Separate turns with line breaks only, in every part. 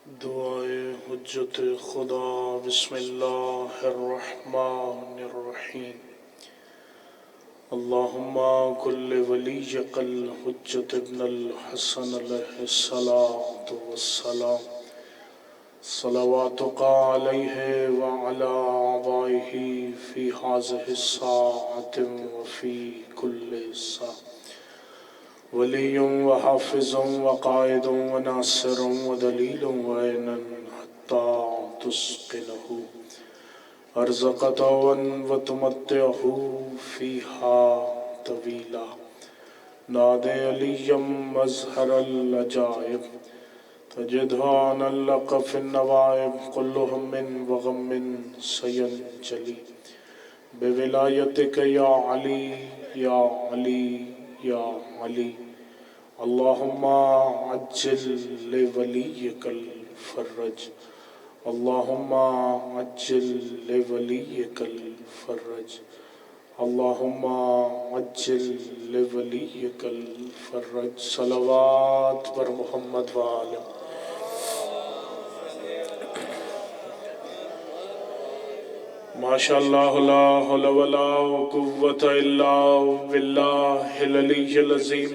دعائے حجت خدا بسم اللہ الرحمن الرحیم اللہم کل ولیک الحجت ابن الحسن علیہ السلام صلواتک علیہ وعلی آبائہ فی ہذہ الساعۃ وفی کل ساعۃ ولی وحافظ وقائد وناصر ودلیل وعین حتی تسقنہ ارزقتا وتمتعہ فیہا طویلا ناد علیم مظہر العجائب تجدھانا لک فی النوائب کل ہم وغم سینجلی بولایتک یا علی یا علی یا علی اللہم عجل لولیک الفرج اللہم عجل لولیک الفرج اللہم عجل لولیک الفرج صلوات پر محمد وآلہ ماشاءاللہ لا حول ولا قوة الا باللہ العلی العظیم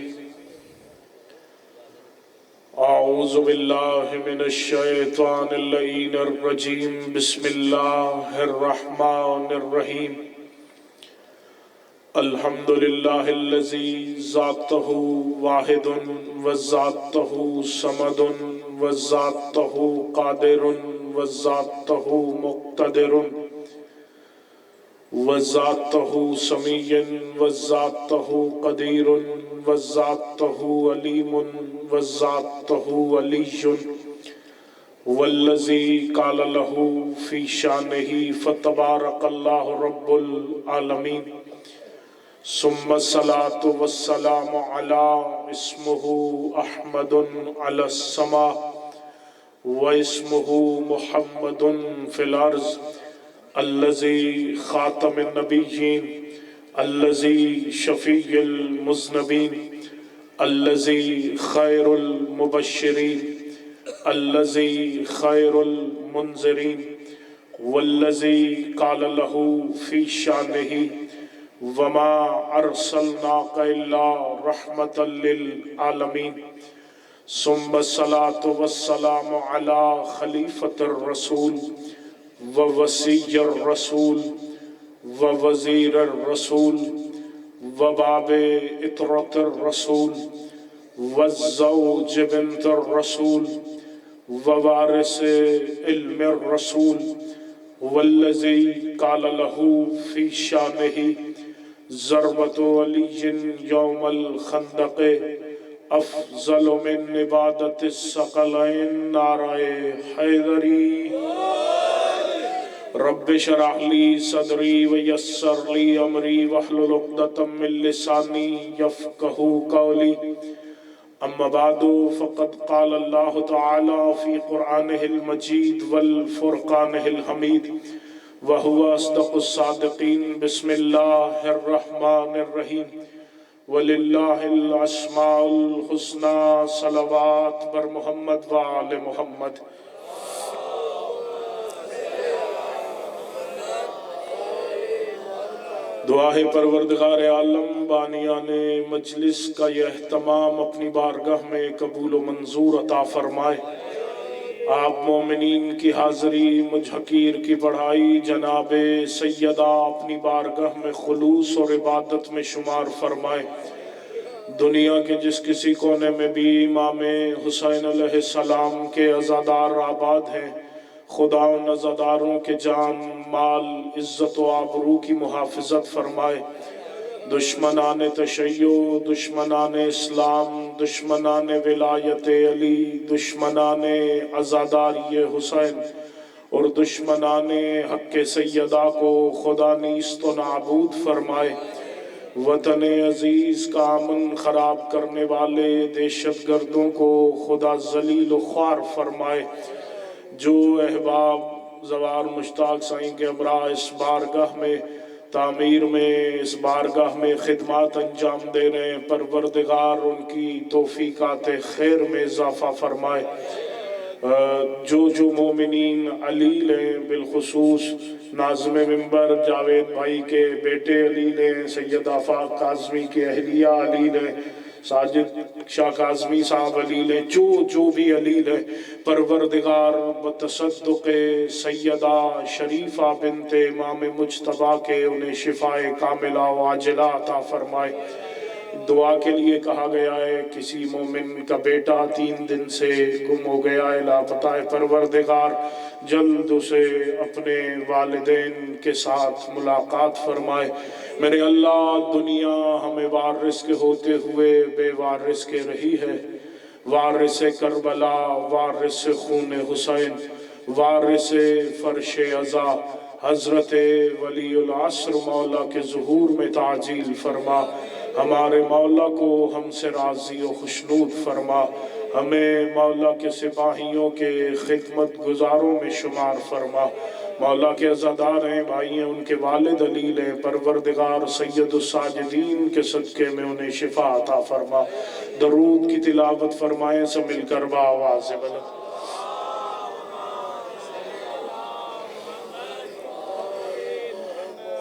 اعوذ باللہ من الشیطان اللعین الرجیم بسم اللہ الرحمن الرحیم الحمدللہ الذی ذاتہ واحد وذاتہ صمد وذاتہ قادر وذاتہ مقتدر وذاتہ سمیع وذاتہ قدیر وذاتہ علیم وذاتہ علی والذی قال له فی شانہ فتبارک اللہ رب العالمین ثم الصلاة والسلام علی اسمہ احمد علی السماء واسمہ محمد فی الارض الذي خاتم النبيين الذي شفيع المذنبين الذي خير المبشرين الذي خير المنذرين والذي قال له في شانه وما أرسلناك إلا رحمة للعالمين ثم الصلاة والسلام على خليفة الرسول ووسیع الرسول ووزیر الرسول وباب اطرت الرسول والزوج بنت الرسول ووارث علم الرسول والذی قال له فی شانہ ضربت علی یوم الخندق افضل من عبادت الثقلین نعرہ حیدری رب اشرح لی صدری ویسر لی امری واحلل عقدۃ من لسانی یفقہوا قولی اما بعد فقد قال اللہ تعالی فی قرآنہ المجید والفرقانہ الحمید وہو اصدق الصادقین بسم اللہ الرحمن الرحیم وللہ الاسماء الحسنی صلوات بر محمد وآل محمد دعا ہے پروردگار عالم بانیان مجلس کا یہ اہتمام اپنی بارگاہ میں قبول و منظور عطا فرمائے آپ مومنین کی حاضری مجھ حقیر کی پڑھائی جناب سیدہ اپنی بارگاہ میں خلوص اور عبادت میں شمار فرمائے دنیا کے جس کسی کونے میں بھی امام حسین علیہ السلام کے عزادار آباد ہیں خدا ان عزاداروں کے جان مال عزت و آبرو کی محافظت فرمائے دشمنان تشیع دشمنان اسلام دشمنان ولایت علی دشمنان عزاداری حسین اور دشمنان حق سیدہ کو خدا نیست و نابود فرمائے وطن عزیز کا امن خراب کرنے والے دہشت گردوں کو خدا ذلیل و خوار فرمائے جو احباب زوار مشتاق سائیں کے ابراہ اس بارگاہ میں تعمیر میں اس بارگاہ میں خدمات انجام دے رہے ہیں، پروردگار ان کی توفیقات خیر میں اضافہ فرمائے، جو مومنین علیل ہیں، بالخصوص ناظم منبر جاوید بھائی کے بیٹے علیل ہیں، سید آفاق کاظمی کے اہلیہ علیل ہیں، ساجد شاہ کاظمی صاحب علیل ہیں، جو بھی علیل ہیں، پروردگار بتصدق سیدہ شریفہ بنت امام مجتبیٰ کے انہیں شفاء کاملہ و عاجلہ عطا فرمائے۔ دعا کے لیے کہا گیا ہے، کسی مومن کا بیٹا 3 دن سے گم ہو گیا ہے، لاپتہ ہے، پروردگار جلد اسے اپنے والدین کے ساتھ ملاقات فرمائے۔ میرے اللہ، دنیا ہمیں وارث کے ہوتے ہوئے بے وارث کے رہی ہے، وارث کربلا، وارث خون حسین، وارث فرش عزا، حضرت ولی العصر مولا کے ظہور میں تعجیل فرما۔ ہمارے مولا کو ہم سے راضی و خشنود فرما، ہمیں مولا کے سپاہیوں کے خدمت گزاروں میں شمار فرما۔ مولا کے عزادار ہیں، بھائی ہیں، ان کے والد علیل ہیں، پروردگار سید الساجدین کے صدقے میں انہیں شفا عطا فرما۔ درود کی تلاوت فرمائیں سب مل کر بآواز بلند۔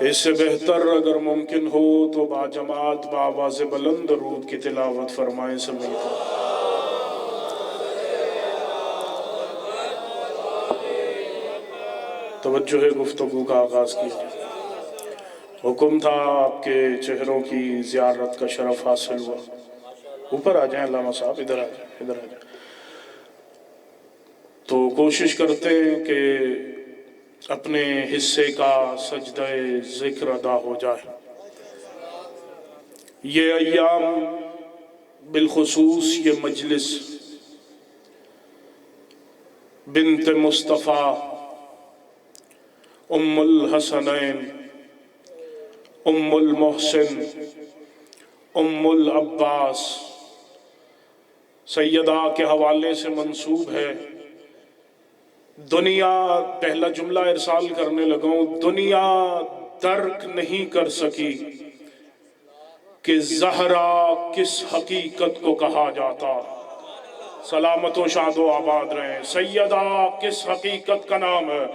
اس سے بہتر اگر ممکن ہو تو باجماعت بآواز بلند درود کی تلاوت فرمائیں سب مل کر۔ توجہ گفتگو کا آغاز کیا جائے۔ حکم تھا آپ کے چہروں کی زیارت کا شرف حاصل ہوا۔ اوپر آ جائیں علامہ صاحب، ادھر آ جائیں، ادھر آ جائیں۔ تو کوشش کرتے ہیں کہ اپنے حصے کا سجدہ ذکر ادا ہو جائے۔ یہ ایام بالخصوص یہ مجلس بنت مصطفیٰ ام الحسنین ام المحسن ام العباس سیدہ کے حوالے سے منسوب ہے۔ دنیا، پہلا جملہ ارسال کرنے لگا ہوں، دنیا درک نہیں کر سکی کہ زہرا کس حقیقت کو کہا جاتا۔ سلامت و شاد و آباد رہیں۔ سیدہ کس حقیقت کا نام ہے؟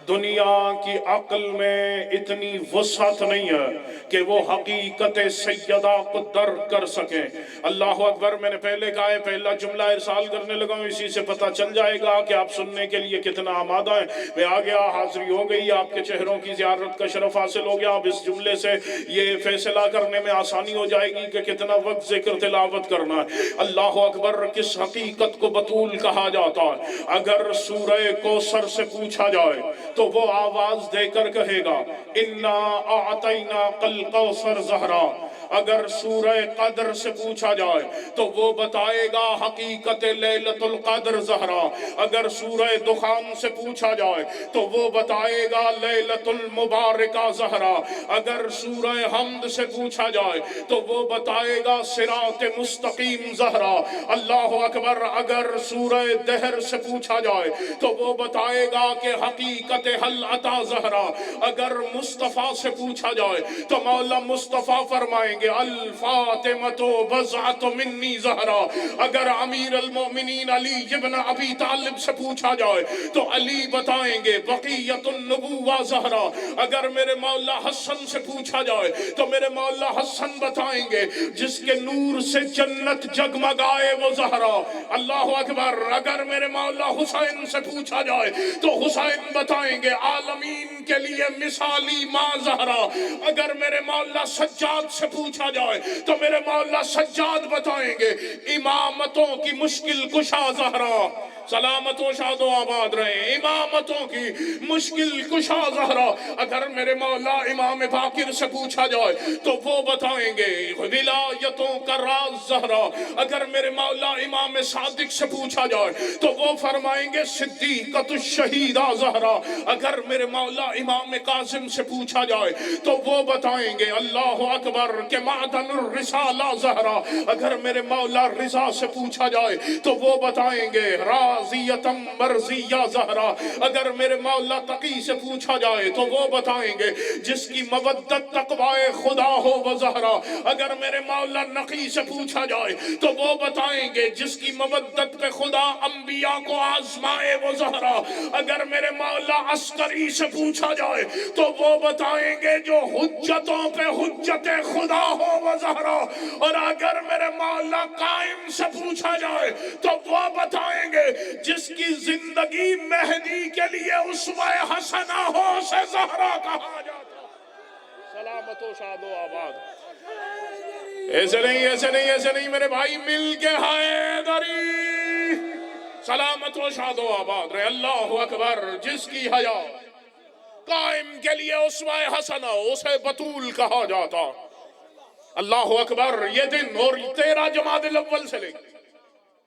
دنیا کی عقل میں اتنی وسعت نہیں ہے کہ وہ حقیقت سیدہ کو درک کر سکیں۔ اللہ اکبر۔ میں نے پہلے کہا ہے، پہلا جملہ ارسال کرنے لگا ہوں، اسی سے پتہ چل جائے گا کہ آپ سننے کے لیے کتنا آمادہ ہیں۔ میں آ گیا، حاضری ہو گئی، آپ کے چہروں کی زیارت کا شرف حاصل ہو گیا۔ اب اس جملے سے یہ فیصلہ کرنے میں آسانی ہو جائے گی کہ کتنا وقت ذکر تلاوت کرنا ہے۔ اللہ اکبر۔ کس حقیقت کو بطول کہا جاتا ہے؟ اگر سورہ کوثر سے پوچھا جائے تو وہ آواز دے کر کہے گا اِنَّا أَعْطَيْنَاكَ الْكَوْثَرَ زہرا۔ اگر سورہ قدر سے پوچھا جائے تو وہ بتائے گا حقیقت لیلۃ القدر زہرا۔ اگر سورہ دخان سے پوچھا جائے تو وہ بتائے گا لیلۃ المبارکہ زہرا۔ اگر سورہ حمد سے پوچھا جائے تو وہ بتائے گا صراط مستقیم زہرا۔ اللہ اکبر۔ اگر سورہ دہر سے پوچھا جائے تو وہ بتائے گا کہ حقیقت حل عطا زہرا۔ اگر مصطفیٰ سے پوچھا جائے تو مولا مصطفیٰ فرمائیں گے الفاطمۃ بضعۃ منی زہرا۔ اگر امیر المومنین علی ابن ابی طالب سے پوچھا جائے تو علی بتائیں گے بقیت النبوہ زہرا۔ اگر میرے مولا حسن سے پوچھا جائے تو میرے مولا حسن بتائیں گے جس کے نور سے جنت جگمگائے وہ زہرا۔ اللہ اکبر۔ اگر میرے مولا حسین سے پوچھا جائے تو حسین بتائیں گے عالمین کے لیے مثالی ماں زہرا۔ اگر میرے مولا سجاد سے پوچھا جائے تو میرے مولا سجاد بتائیں گے امامتوں کی مشکل کشا زہرا۔ سلامت و شاد و آباد رہیں۔ امامتوں کی مشکل کشا زہرا۔ اگر میرے مولا امام باقر سے پوچھا جائے تو وہ بتائیں گے ولایتوں کا راز زہرا۔ اگر میرے مولا امام صادق سے پوچھا جائے تو وہ فرمائیں گے صدیقۃ الشہیدہ زہرا۔ اگر میرے مولا امام کاظم سے پوچھا جائے تو وہ بتائیں گے اللہ اکبر کہ معدن الرسالہ زہرا۔ اگر میرے مولا رضا سے پوچھا جائے تو وہ بتائیں گے راز غازیتم مرضی یا زہرا، اگر میرے مولا تقی سے پوچھا جائے تو وہ بتائیں گے جس کی مودت تقوی خدا ہو و زہرا، اگر میرے مولا نقی سے پوچھا جائے تو وہ بتائیں گے جس کی مودت پہ خدا انبیاء کو آزمائے و زہرا، اگر میرے مولا عسکری سے پوچھا جائے تو وہ بتائیں گے جو حجتوں پہ حجت خدا ہو و زہرا، اور اگر میرے مولا قائم سے پوچھا جائے تو وہ بتائیں گے جس کی زندگی مہدی کے لیے اسوہ حسنہ ہو سے زہرا کہا جاتا۔ سلامت و شاد و آباد۔ ایسے نہیں میرے بھائی، مل کے حیدری، سلامت و شاد و آباد رہے۔ اللہ اکبر۔ جس کی حیا قائم کے لیے اسوہ حسنہ اسے بطول کہا جاتا۔ اللہ اکبر۔ یہ دن اور 13 جمادی الاول سے لے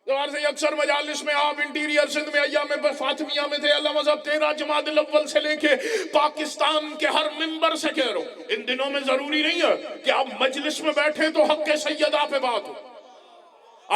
دوبارہ سے اکثر مجالس میں آپ انٹیریئر سندھ میں ایام فاطمیہ میں تھے، اللہ مذہب 13 جمادی الاول سے لے کے پاکستان کے ہر ممبر سے کہہ رہا ہوں، ان دنوں میں ضروری نہیں ہے کہ آپ مجلس میں بیٹھیں تو حق سیدہ پہ بات ہو۔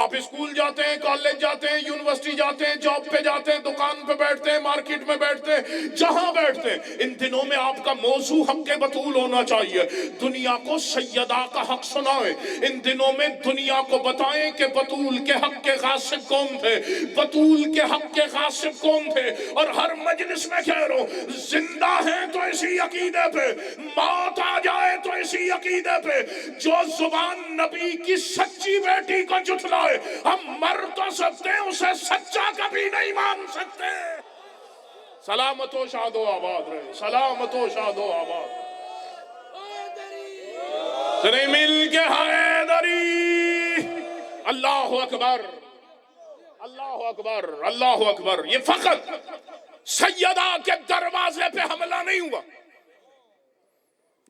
آپ اسکول جاتے ہیں، کالج جاتے ہیں، یونیورسٹی جاتے ہیں، جاب پہ جاتے ہیں، دکان پہ بیٹھتے ہیں، مارکیٹ میں بیٹھتے ہیں، جہاں بیٹھتے ہیں، ان دنوں میں آپ کا موضوع حق بطول ہونا چاہیے۔ دنیا کو سیدہ کا حق سنائیں، ان دنوں میں دنیا کو بتائیں کہ بطول کے حق کے غاصب کون تھے، بطول کے حق کے غاصب کون تھے۔ اور ہر مجلس میں کہہ رہا ہوں، زندہ ہیں تو اسی عقیدے پہ، موت آ جائے تو اسی عقیدے پہ، جو زبان نبی کی سچی بیٹی کو جھٹلا ہم مر تو سکتے ہیں، اسے سچا کبھی نہیں مان سکتے۔ سلامت و شاد و آباد رہے، سلامت و شاد و آباد۔ سنے مل کے حیدری۔ اللہ اکبر، اللہ اکبر، اللہ اکبر۔ یہ فقط سیدہ کے دروازے پہ حملہ نہیں ہوا۔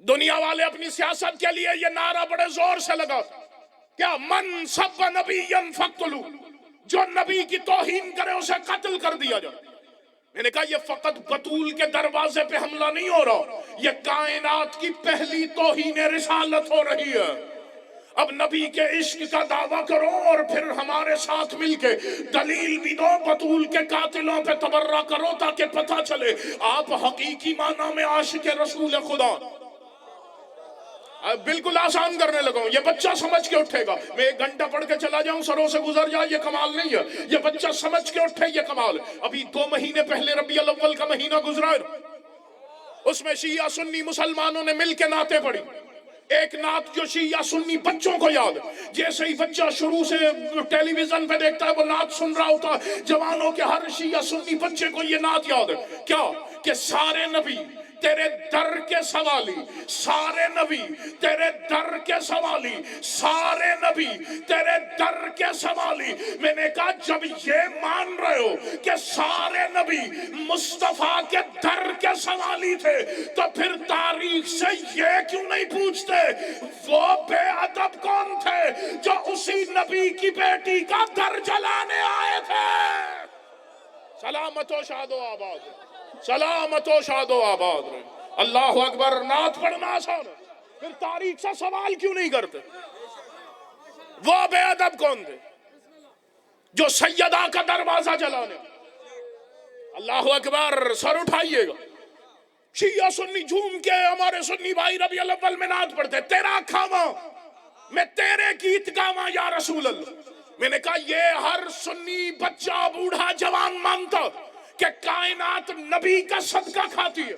دنیا والے اپنی سیاست کے لیے یہ نعرہ بڑے زور سے لگا، کیا من سب نبی فقتلو، جو نبی کی توہین کرے اسے قتل کر دیا جائے۔ میں نے کہا یہ فقط بطول کے دروازے پہ حملہ نہیں ہو رہا، یہ کائنات کی پہلی توہین رسالت ہو رہی ہے۔ اب نبی کے عشق کا دعویٰ کرو اور پھر ہمارے ساتھ مل کے دلیل بھی دو، بطول کے قاتلوں پہ تبرہ کرو تاکہ پتہ چلے آپ حقیقی معنی میں عاشق رسول خدا۔ بالکل آسان کرنے لگا ہوں، یہ بچہ سمجھ کے اٹھے گا، میں 1 گھنٹہ پڑھ کے چلا جاؤں سروں سے گزر جائے، یہ کمال نہیں ہے، یہ بچہ سمجھ کے اٹھے یہ کمال ہے۔ ابھی 2 مہینے پہلے ربیع الاول کا مہینہ گزرا ہے، اس میں شیعہ سنی مسلمانوں نے مل کے نعتیں پڑھی۔ ایک نعت جو شیعہ سنی بچوں کو یاد ہے، جیسے ہی بچہ شروع سے ٹیلی ویژن پہ دیکھتا ہے وہ نعت سن رہا ہوتا ہے، جوانوں کے ہر شیعہ سنی بچے کو یہ نعت یاد ہے، کیا کہ سارے نبی تیرے در کے سوالی، سارے نبی تیرے در کے سوالی، سارے نبی تیرے در کے سوالی۔ میں نے کہا جب یہ مان رہے ہو کہ سارے نبی مصطفیٰ کے در کے سوالی تھے تو پھر تاریخ سے یہ کیوں نہیں پوچھتے وہ بے ادب کون تھے جو اسی نبی کی بیٹی کا در جلانے آئے تھے۔ سلامت و شاد و آباد، سلامت و شاد و آباد رہے۔ اللہ اکبر۔ نعت پڑھنا آسان ہے، پھر تاریخ سے سوال کیوں نہیں کرتے؟ وہ بے ادب کون تھے جو سیدہ کا دروازہ جلانے؟ اللہ اکبر۔ سر اٹھائیے گا، شیعہ سنی جھوم کے ہمارے سنی بھائی ربیع الاول میں نعت پڑھتے، تیرا کھاواں میں تیرے گیت گاواں یا رسول اللہ۔ میں نے کہا یہ ہر سنی بچہ بوڑھا جوان مانتا کہ کائنات نبی کا صدقہ کھاتی ہے۔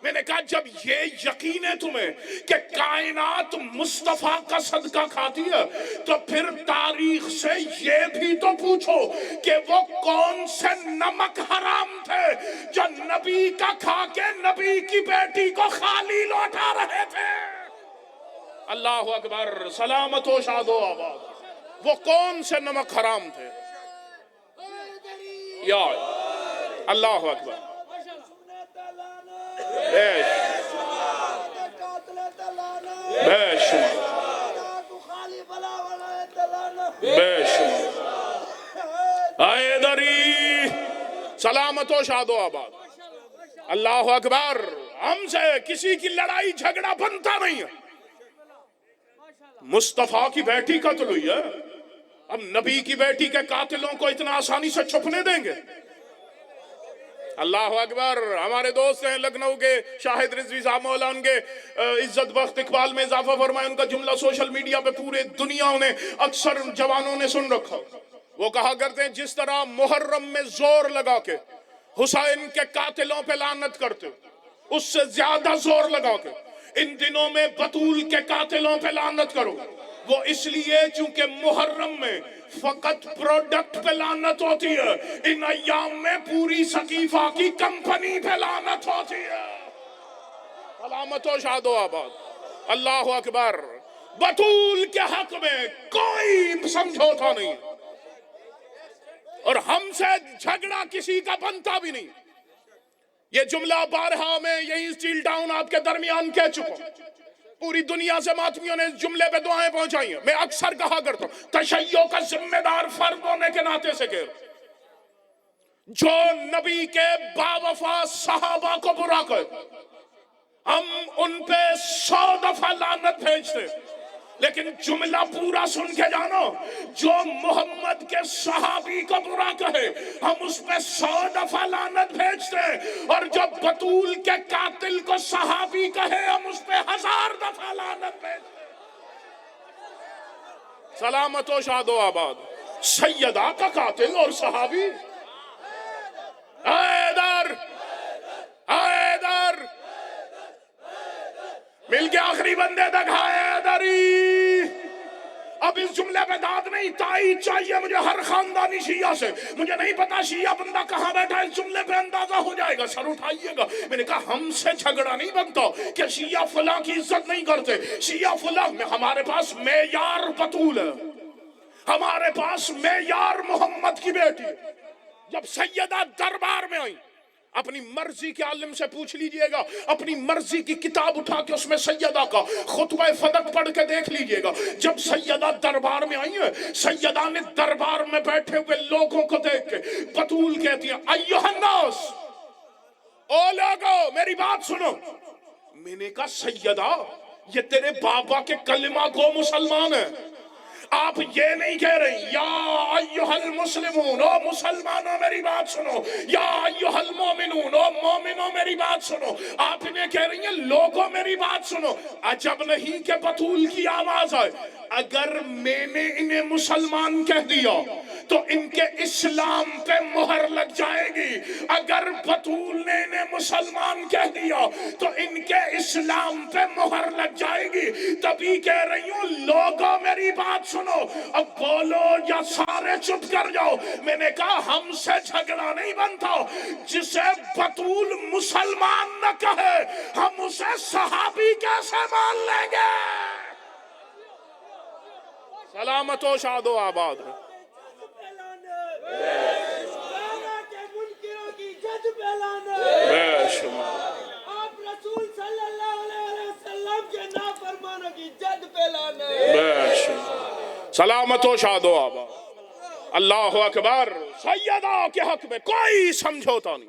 میں نے کہا جب یہ یقین ہے تمہیں کہ کائنات مصطفیٰ کا صدقہ کھاتی ہے تو پھر تاریخ سے یہ بھی تو پوچھو کہ وہ کون سے نمک حرام تھے جو نبی کا کھا کے نبی کی بیٹی کو خالی لوٹا رہے تھے۔ اللہ اکبر۔ سلامت و شاد و آباد۔ وہ کون سے نمک حرام تھے؟ یا اللہ اکبر۔ بے شمار، بے شمار۔ حیدری، سلامت و شاد و آباد۔ اللہ اکبر۔ ہم سے کسی کی لڑائی جھگڑا بنتا نہیں ہے۔ مصطفیٰ کی بیٹی قتل ہوئی ہے، اب نبی کی بیٹی کے قاتلوں کو اتنا آسانی سے چھپنے دیں گے؟ اللہ اکبر. ہمارے دوست ہیں لکھنؤ کے شاہد رضوی صاحب مولا، ان کے عزت بخت اقبال میں اضافہ فرمائے. ان کا جملہ سوشل میڈیا پہ پورے دنیا نے اکثر جوانوں نے سن رکھا. وہ کہا کرتے ہیں جس طرح محرم میں زور لگا کے حسین کے قاتلوں پہ لعنت کرتے، اس سے زیادہ زور لگا کے ان دنوں میں بطول کے قاتلوں پہ لعنت کرو. وہ اس لیے چونکہ محرم میں فقط پروڈکٹ پہ لعنت ہوتی ہے، ان ایام میں پوری سقیفہ کی کمپنی پہ لعنت ہوتی ہے. علامت و شاد و آباد. اللہ اکبر. بطول کے حق میں کوئی سمجھوتا نہیں، اور ہم سے جھگڑا کسی کا بنتا بھی نہیں. یہ جملہ بارہا میں یہی اسٹیل ٹاؤن آپ کے درمیان کہہ چکا. پوری دنیا سے ماتمیوں نے اس جملے پہ دعائیں پہنچائی ہیں. میں اکثر کہا کرتا ہوں، تشیع کا ذمہ دار فرد ہونے کے ناطے سے کہ جو نبی کے باوفا صحابہ کو برا کہے، ہم ان پہ 100 دفعہ لعنت بھیجتے، لیکن جملہ پورا سن کے جانو، جو محمد کے صحابی کو برا کہے ہم اس پہ 100 دفعہ لعنت بھیجتے، اور جو بطول کے قاتل کو صحابی کہے ہم اس پہ 1000 دفعہ لعنت بھیجتے. سلامت و شاد و آباد. سیدہ کا قاتل اور صحابی، حیدر حیدر مل کے آخری بندے تک حیدری. اب اس جملے پہ داد نہیں، تائید چاہیے مجھے ہر خاندانی شیعہ سے. مجھے نہیں پتا شیعہ بندہ کہاں بیٹھا ہے، اس جملے پہ اندازہ ہو جائے گا. سر اٹھائیے گا. میں نے کہا ہم سے جھگڑا نہیں بنتا کہ شیعہ فلاں کی عزت نہیں کرتے. شیعہ فلاں میں ہمارے پاس معیار بطول ہے، ہمارے پاس معیار محمد کی بیٹی. جب سیدہ دربار میں آئیں، اپنی مرضی کے عالم سے پوچھ لیجئے گا، اپنی مرضی کی کتاب اٹھا کے اس میں سیدہ کا خطبہ فدق پڑھ کے دیکھ لیجئے گا. جب سیدہ دربار میں آئی ہیں، سیدہ نے دربار میں بیٹھے ہوئے لوگوں کو دیکھ کے بطول کہتی ہیں ایھا الناس، او لوگو میری بات سنو. میں نے کہا سیدہ یہ تیرے بابا کے کلمہ گو مسلمان ہیں، آپ یہ نہیں کہہ رہی یا ایھا المسلمون، او مسلمانوں میری بات سنو، یا ایھا المومنون، او مومنوں میری بات سنو. آپ انہیں کہہ رہی ہیں لوگوں میری بات سنو. عجب نہیں کہ بطول کی آواز آئے. اگر میں نے انہیں مسلمان کہہ دیا تو ان کے اسلام پہ مہر لگ جائے گی. اگر بطول نے انہیں مسلمان کہہ دیا تو ان کے اسلام پہ مہر لگ جائے گی. تبھی کہہ رہی ہوں لوگوں میری بات سنو، اب بولو یا سارے چپ کر جاؤ. میں نے کہا ہم سے جھگڑا نہیں بنتا. جسے بطول مسلمان نہ کہے ہم اسے صحابی کیسے مان لیں گے؟ سلامت و شاد و آباد. بے شمار
آپ رسول صلی اللہ علیہ وسلم کے نافرمانوں کی جد پھیلانے.
بے شمار. سلامت و شاد و آباد. اللہ اکبر. سیدہ کے حق میں کوئی سمجھوتا نہیں.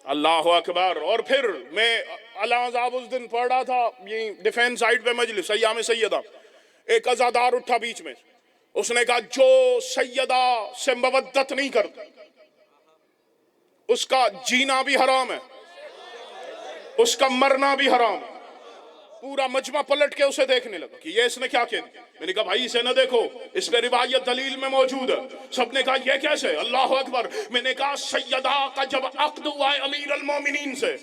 اللہ اکبر. اور پھر میں علامہ صاحب اس دن پڑھ رہا تھا یہ ڈیفینس سائٹ پہ مجلس ایام سیدہ، ایک عزادار اٹھا بیچ میں، اس نے کہا جو سیدہ سے مودت نہیں کرتا اس کا جینا بھی حرام ہے، اس کا مرنا بھی حرام ہے. پورا مجمع پلٹ کے اسے دیکھنے لگا کہ یہ اس نے کیا کہہ دیا. میں نے کہا بھائی اسے نہ دیکھو، اس پہ روایت دلیل میں موجود ہے. سب نے کہا یہ کیسے؟ اللہ اکبر. میں نے کہا سیدہ کا جب عقد ہوا ہے امیر المومنین سے،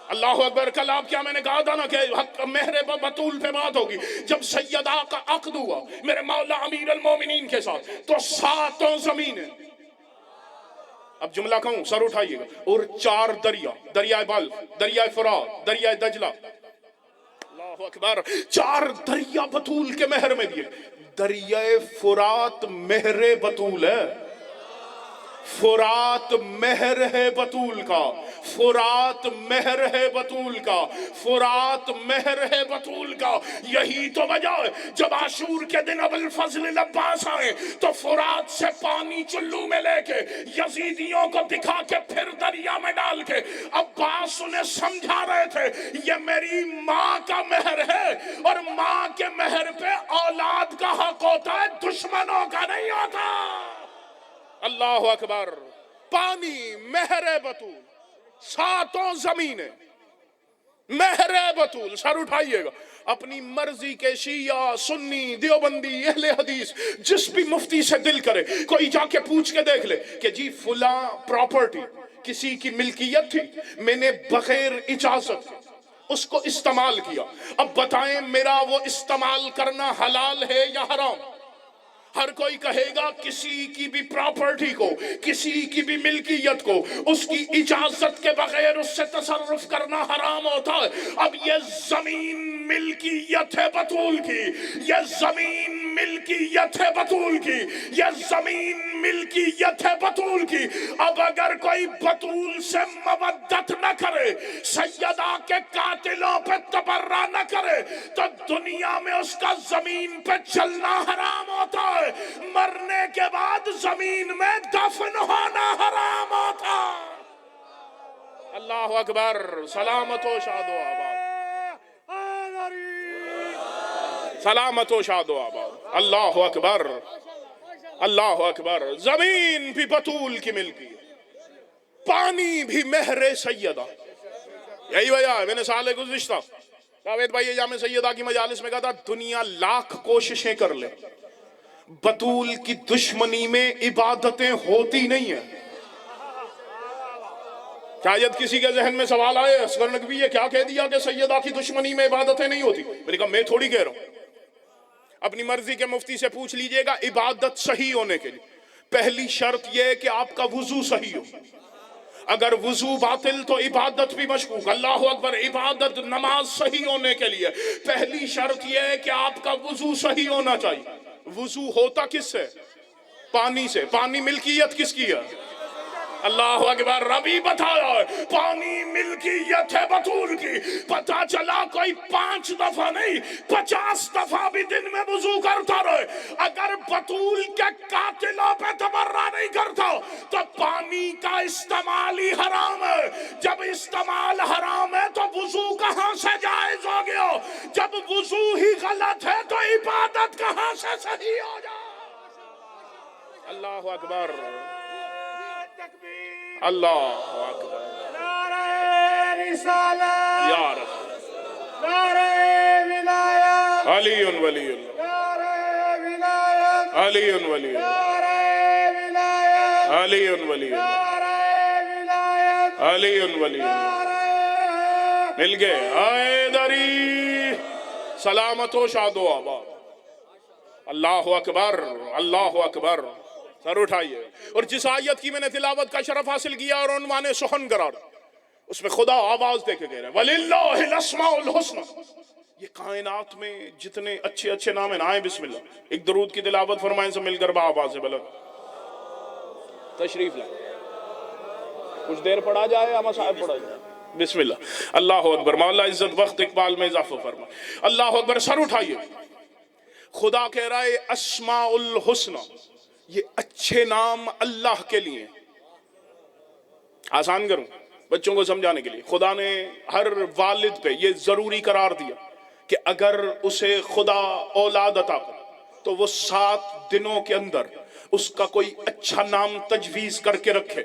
اللہ اکبر. کل آپ کیا میں نے کہا تھا نا کہ مہر بطول پہ بات ہوگی. جب سیدہ کا عقد ہوا میرے مولا امیر المومنین کے ساتھ تو 7 زمینیں، اب جملہ کہوں سر اٹھائیے گا، اور 4 دریا، دریائے بلخ، دریائے فرات، دریائے دجلہ. اللہ اکبر. 4 دریا بطول کے مہر میں دیے. دریائے فرات مہر بطول ہے. فرات مہر ہے بطول کا، فرات مہر ہے بطول کا، فرات مہر ہے بطول کا۔ یہی تو وجہ ہے جب عاشور کے دن ابوالفضل العباس آئے تو فرات سے پانی چلو میں لے کے یزیدیوں کو دکھا کے پھر دریا میں ڈال کے عباس انہیں سمجھا رہے تھے یہ میری ماں کا مہر ہے، اور ماں کے مہر پہ اولاد کا حق ہوتا ہے، دشمنوں کا نہیں ہوتا۔ اللہ اکبر۔ پانی مہر بطول، ساتوں زمینیں مہر بطول۔ سر اٹھائیے گا، اپنی مرضی کے شیعہ، سنی، دیوبندی، اہل حدیث، جس بھی مفتی سے دل کرے کوئی جا کے پوچھ کے دیکھ لے کہ جی فلاں پراپرٹی کسی کی ملکیت تھی، میں نے بغیر اجازت اس کو استعمال کیا، اب بتائیں میرا وہ استعمال کرنا حلال ہے یا حرام؟ ہر کوئی کہے گا کسی کی بھی پراپرٹی کو، کسی کی بھی ملکیت کو اس کی اجازت کے بغیر اس سے تصرف کرنا حرام ہوتا ہے۔ اب یہ زمین ملکیت ہے بطول کی، یہ زمین ملکیت ہے بطول کی، یہ زمین ملکیت ہے بطول کی۔ اب اگر کوئی بطول سے مودت نہ کرے، سیدہ کے قاتلوں پہ تبرہ نہ کرے، تو دنیا میں اس کا زمین پہ چلنا حرام ہوتا ہے، مرنے کے بعد زمین میں دفن ہونا حرام ہوتا۔ اللہ اکبر۔ سلامت و شاد و آباد، سلامت و شاد و آباد۔ اللہ اکبر، اللہ اکبر۔ زمین بھی بطول کی ملکی، پانی بھی مہر سیدہ۔ یہی وجہ ہے، میں نے سال گزشتہ جاوید بھائی جامع سیدہ کی مجالس میں کہا تھا دنیا لاکھ کوششیں کر لے، بطول کی دشمنی میں عبادتیں ہوتی نہیں ہیں۔ شاید کسی کے ذہن میں سوال آئے اصغر نقوی یہ کیا کہہ دیا کہ سیدہ کی دشمنی میں عبادتیں نہیں ہوتی؟ میں نے کہا میں تھوڑی کہہ رہا ہوں، اپنی مرضی کے مفتی سے پوچھ لیجئے گا۔ عبادت صحیح ہونے کے لیے پہلی شرط یہ ہے کہ آپ کا وضو صحیح ہو، اگر وضو باطل تو عبادت بھی مشکوک۔ اللہ اکبر۔ عبادت نماز صحیح ہونے کے لیے پہلی شرط یہ ہے کہ آپ کا وضو صحیح ہونا چاہیے۔ وضو ہوتا کس سے؟ پانی سے۔ پانی ملکیت کس کی ہے؟ اللہ اکبر۔ ربی بتایا ہے پانی ملکیت ہے بطول کی۔ پتہ چلا کوئی 5 دفعہ نہیں 50 دفعہ بھی دن میں وضو کرتا رہے، اگر بطول کے قاتلوں پہ تبرہ نہیں کرتا تو پانی کا استعمال ہی حرام ہے۔ جب استعمال حرام ہے تو وضو کہاں سے جائز ہو گیا؟ جب وضو ہی غلط ہے تو عبادت کہاں سے صحیح ہو جائے؟ اللہ اکبر، اللہ اکبر۔
نعرہ رسالت،
یا رب،
نعرہ ولایت،
علی ولی اللہ،
نعرہ ولایت،
علی ولی اللہ،
نعرہ ولایت،
علی ولی اللہ،
نعرہ ولایت،
علی ولی اللہ۔
نعرہ
مل گئے حیدری، سلامت و شاد و آباد۔ اللہ اکبر، اللہ اکبر۔ سر اٹھائیے۔ اور جس آیت کی میں نے تلاوت کا شرف حاصل کیا اور عنوان سخن قرار، اس میں خدا آواز دے کے کہہ رہے ہیں وَلِلَّهِ الْأَسْمَاءُ الْحُسْنَى۔ یہ کائنات میں جتنے اچھے اچھے نام ہیں، آئیں بسم اللہ ایک درود کی تلاوت فرمائیں سے مل کر با آواز بلند تشریف لائیں۔ کچھ دیر پڑھا جائے اما صاحب پڑھا جائے۔ بسم اللہ۔ اللہ اکبر۔ مولا عزت وقت اقبال میں اضافہ فرمائے۔ اللہ اکبر۔ سر اٹھائیے۔ خدا کہہ رہا ہے اسماء الحسنى، یہ اچھے نام اللہ کے لیے۔ آسان کروں بچوں کو سمجھانے کے لیے، خدا نے ہر والد پہ یہ ضروری قرار دیا کہ اگر اسے خدا اولاد عطا کر تو وہ 7 دنوں کے اندر اس کا کوئی اچھا نام تجویز کر کے رکھے۔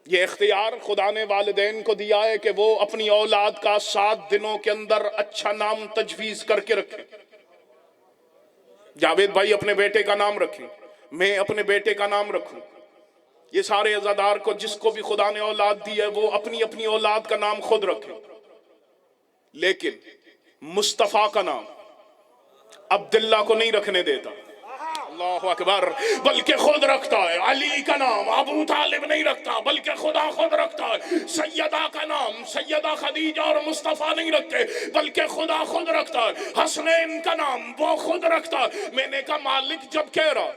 یہ اختیار خدا نے والدین کو دیا ہے کہ وہ اپنی اولاد کا 7 دنوں کے اندر اچھا نام تجویز کر کے رکھے۔ جاوید بھائی اپنے بیٹے کا نام رکھیں، میں اپنے بیٹے کا نام رکھوں، یہ سارے عزادار کو جس کو بھی خدا نے اولاد دی ہے وہ اپنی اپنی اولاد کا نام خود رکھیں، لیکن مصطفیٰ کا نام عبداللہ کو نہیں رکھنے دیتا۔ اللہ اکبر۔ بلکہ خود رکھتا ہے۔ علی کا نام ابو طالب نہیں رکھتا بلکہ خدا خود رکھتا ہے۔ سیدہ کا نام سیدہ خدیجہ اور مصطفیٰ نہیں رکھتے بلکہ خدا خود رکھتا ہے۔ حسنین کا نام وہ خود رکھتا ہے۔ میں نے کہا مالک جب کہہ رہا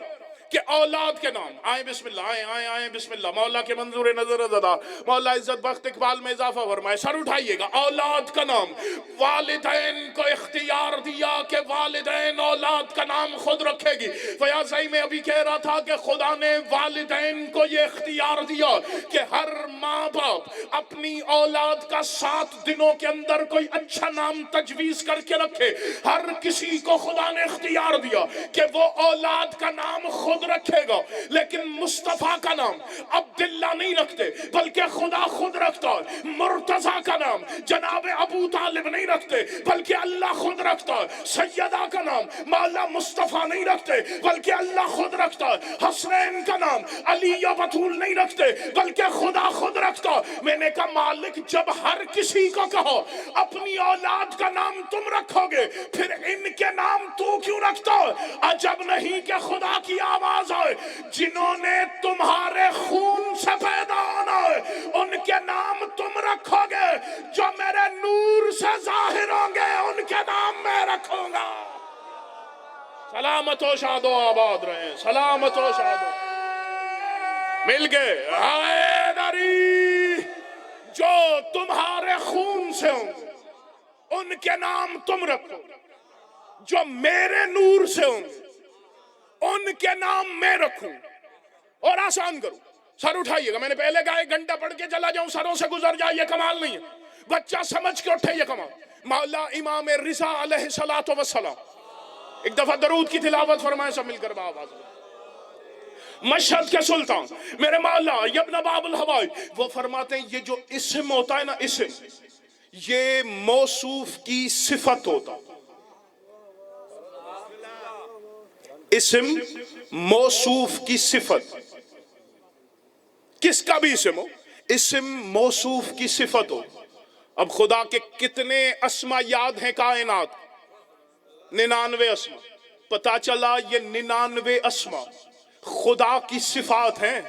کہ اولاد کے نام آئیں بسم اللہ، آئیں بسم اللہ، مولا کے منظور نظر زدہ، مولا عزت بخت اقبال میں اضافہ فرمائے، سر اٹھائیے گا، اولاد کا نام والدین کو اختیار دیا کہ والدین اولاد کا نام خود رکھے گی۔ فیاض صحیح میں ابھی کہہ رہا تھا کہ خدا نے والدین کو یہ اختیار دیا کہ ہر ماں باپ اپنی اولاد کا 7 دنوں کے اندر کوئی اچھا نام تجویز کر کے رکھے۔ ہر کسی کو خدا نے اختیار دیا کہ وہ اولاد کا نام خود رکھے گا، لیکن مصطفیٰ کا نام عبداللہ نہیں رکھتے بلکہ خدا خود رکھتا ہے۔ مرتضیٰ کا نام جناب ابو طالب نہیں رکھتے بلکہ اللہ خود رکھتا ہے۔ سیدہ کا نام مولا مصطفیٰ نہیں رکھتے بلکہ اللہ خود رکھتا ہے۔ حسنین کا نام علی یا بطول نہیں رکھتے بلکہ خدا خود رکھتا ہے۔ میں نے کہا مالک جب ہر کسی کو کہو اپنی اولاد کا نام تم رکھو گے، پھر ان کے نام تو کیوں رکھتا ہے؟ عجب نہیں کہ خدا کی آواز آئے، جنہوں نے تمہارے خون سے پیدا ہونا ہے ان کے نام تم رکھو گے، جو میرے نور سے ظاہر ہوں گے ان کے نام میں رکھوں گا۔ سلامت و شاد و آباد رہیں، سلامت و شاد و مل گئے۔ حیدری جو تمہارے خون سے ہوں گے ان کے نام تم رکھو، جو میرے نور سے ہوں گے ان کے نام میں رکھوں۔ اور آسان کروں، سر اٹھائیے گا، میں نے پہلے کہا 1 گھنٹہ پڑھ کے چلا جاؤں سروں سے گزر جائے، یہ کمال نہیں ہے، بچہ سمجھ کے اٹھے، یہ کمال۔ مولا امام رضا علیہ السلام ایک دفعہ درود کی تلاوت فرمائے، سب مل کر بآواز میں۔ مشہد کے سلطان میرے مولا ابن باب الہوائی وہ فرماتے ہیں یہ جو اسم ہوتا ہے نا، اسم یہ موصوف کی صفت ہوتا ہے۔ اسم موصوف کی صفت، کس کا بھی اسم ہو، اسم موصوف کی صفت ہو۔ اب خدا کے کتنے اسما یاد ہیں کائنات؟ 99 اسما۔ پتا چلا یہ 99 اسما خدا کی صفات ہیں۔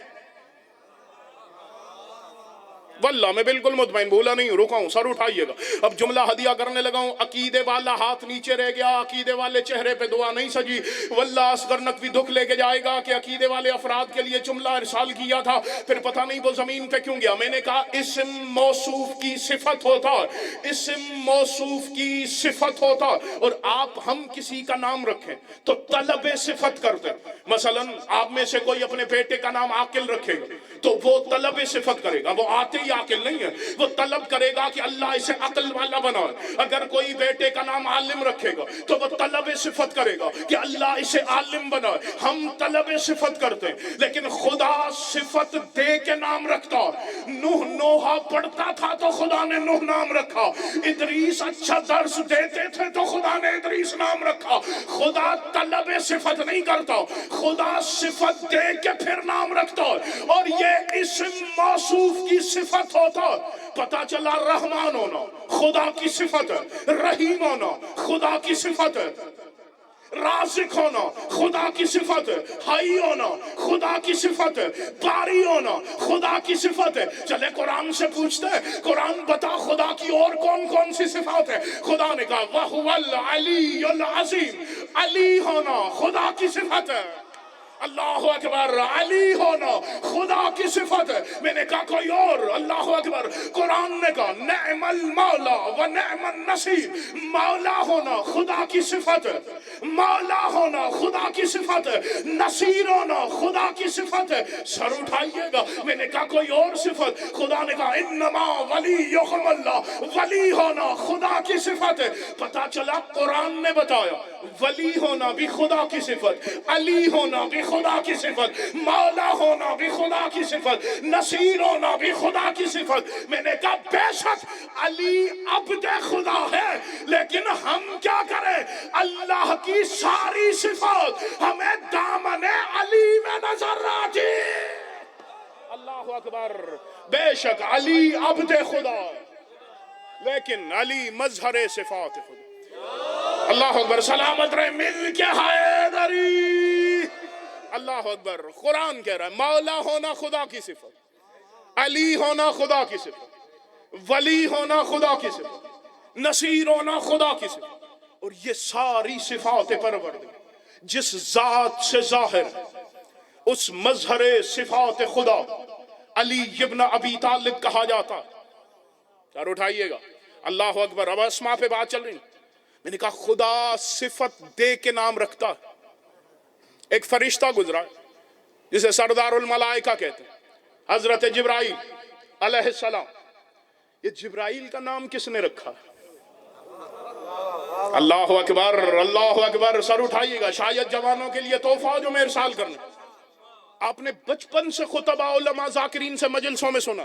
واللہ میں بالکل مطمئن، بھولا نہیں ہوں، رکا ہوں، سر اٹھائیے گا۔ اب جملہ ہدیہ کرنے لگا ہوں، عقیدے والا ہاتھ نیچے رہ گیا، عقیدے والے چہرے پہ دعا نہیں سجی، واللہ اصغر نقوی دکھ لے کے جائے گا کہ عقیدے والے افراد کے لیے جملہ ارسال کیا تھا، پھر پتہ نہیں وہ زمین پہ کیوں گیا۔ میں نے کہا اسم موصوف کی صفت ہوتا ہے، اسم موصوف کی صفت ہوتا ہے، اور آپ ہم کسی کا نام رکھیں تو طلب صفت کرتے ہیں۔ مثلا آپ میں سے کوئی اپنے بیٹے کا نام عاقل رکھے گا تو وہ طلب صفت کرے گا، وہ آتے عاقل نہیں ہے، وہ طلب کرے گا کہ اللہ اسے عقل والا بنائے۔ اگر کوئی بیٹے کا نام عالم رکھے گا تو وہ طلب صفت کرے گا کہ اللہ اسے عالم بنائے۔ ہم طلب صفت کرتے ہیں، لیکن خدا صفت دے کے نام رکھتا۔ نوح نوحہ پڑھتا تھا تو خدا نے نوح نام رکھا، ادریس اچھا درس دیتے تھے تو خدا نے ادریس نام رکھا۔ خدا طلب صفت نہیں کرتا، خدا صفت دے کے پھر نام رکھتا، اور یہ اسم موصوف کی صفت ہوتا۔ پتا چلا رحمان ہونا خدا کی صفت ہے، رحیم ہونا خدا کی صفت ہے، رازق ہونا خدا کی صفت ہے، حی ہونا خدا کی صفت ہے، باری ہونا خدا کی صفت ہے۔ چلے قرآن سے پوچھتے ہیں، قرآن بتا خدا کی اور کون کون سی صفات ہے؟ خدا نے کہا وَهُوَ الْعَلِيُّ الْعَظِيمُ، علی ہونا خدا کی صفت ہے۔ اللہ اکبر، علی ہونا خدا کی صفت ہے۔ میں نے کہا کوئی اور؟ اللہ اکبر، قرآن نے کہا نعم المولا و نعم النصیر، مولا ہونا خدا کی صفت ہے، مولا ہونا خدا کی صفت ہے، نصیر ہونا خدا کی صفت ہے۔ سر اٹھائیے گا، میں نے کہا کوئی اور صفت؟ خدا نے کہا انما ولیکم اللہ، ولی ہونا خدا کی صفت ہے۔ پتا چلا قرآن نے بتایا ولی ہونا بھی خدا کی صفت، علی ہونا بھی خدا کی صفت، مولا ہونا بھی خدا کی صفت، نصیر ہونا بھی خدا کی صفت۔ میں نے کہا بے شک علی عبد خدا ہے، لیکن ہم کیا کریں؟ اللہ کی ساری صفات ہمیں دامن علی میں نظر آتی۔ اللہ اکبر، بے شک علی عبد خدا لیکن علی مظہر صفات خدا۔ اللہ اکبر، سلامت رہے، مل کے حیدری۔ اللہ اکبر، قرآن کہہ رہا ہے مولا ہونا خدا کی صفت، علی ہونا خدا کی صفت، ولی ہونا خدا کی صفت، نصیر ہونا خدا کی صفت، اور یہ ساری صفات پروردگار جس ذات سے ظاہر ہے اس مظہر صفات خدا علی ابن ابی طالب کہا جاتا. سر اٹھائیے گا. اللہ اکبر. اب اسماء پہ بات چل رہی. میں نے کہا خدا صفت دے کے نام رکھتا. ایک فرشتہ گزرا جسے سردار الملائکہ کہتے ہیں, حضرت جبرائیل علیہ السلام. یہ جبرائیل کا نام کس نے رکھا؟ اللہ اکبر, اللہ اکبر. سر اٹھائیے گا. شاید جوانوں کے لیے تحفہ جو میں ارسال کرنا. آپ نے بچپن سے خطبہ علماء ذاکرین سے مجلسوں میں سنا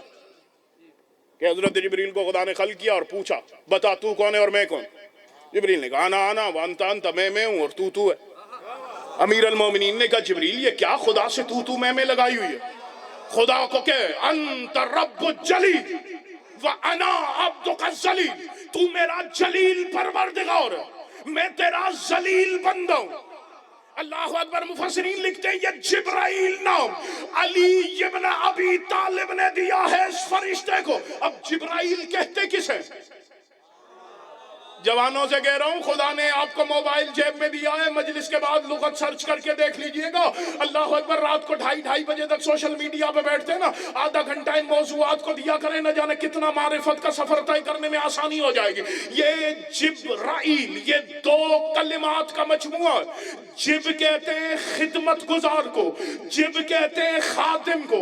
کہ حضرت جبریل کو خدا نے خلق کیا اور پوچھا بتا تو کون ہے اور میں کون. جبریل نے کہا انا انا وانت انت, میں ہوں اور تو ہے. امیر المومنین نے کہا جبریل یہ کیا خدا سے تو میں لگائی ہوئی ہے؟ خدا کو کہ انت رب الجلیل وانا عبدک الذلیل, تو میرا جلیل پروردگار ہے, میں تیرا ذلیل بندہ ہوں. اللہ اکبر. مفسرین لکھتے ہیں یہ جبرائیل نام علی ابن ابی طالب نے دیا ہے اس فرشتے کو. اب جبرائیل کہتے کسے؟ جوانوں سے کہہ رہا ہوں خدا نے آپ کو موبائل جیب میں دیا ہے, مجلس کے بعد لغت سرچ کر کے دیکھ لیجئے گا. اللہ اکبر. رات کو 2:30 بجے تک سوشل میڈیا پہ بیٹھتے ہیں نا, آدھا گھنٹہ ان موضوعات کو دیا کریں, نہ جانے کتنا معرفت کا سفر طے کرنے میں آسانی ہو جائے گی. یہ جبرائیل یہ 2 کلمات کا مجموعہ. جب کہتے ہیں خدمت گزار کو, جب کہتے ہیں خادم کو,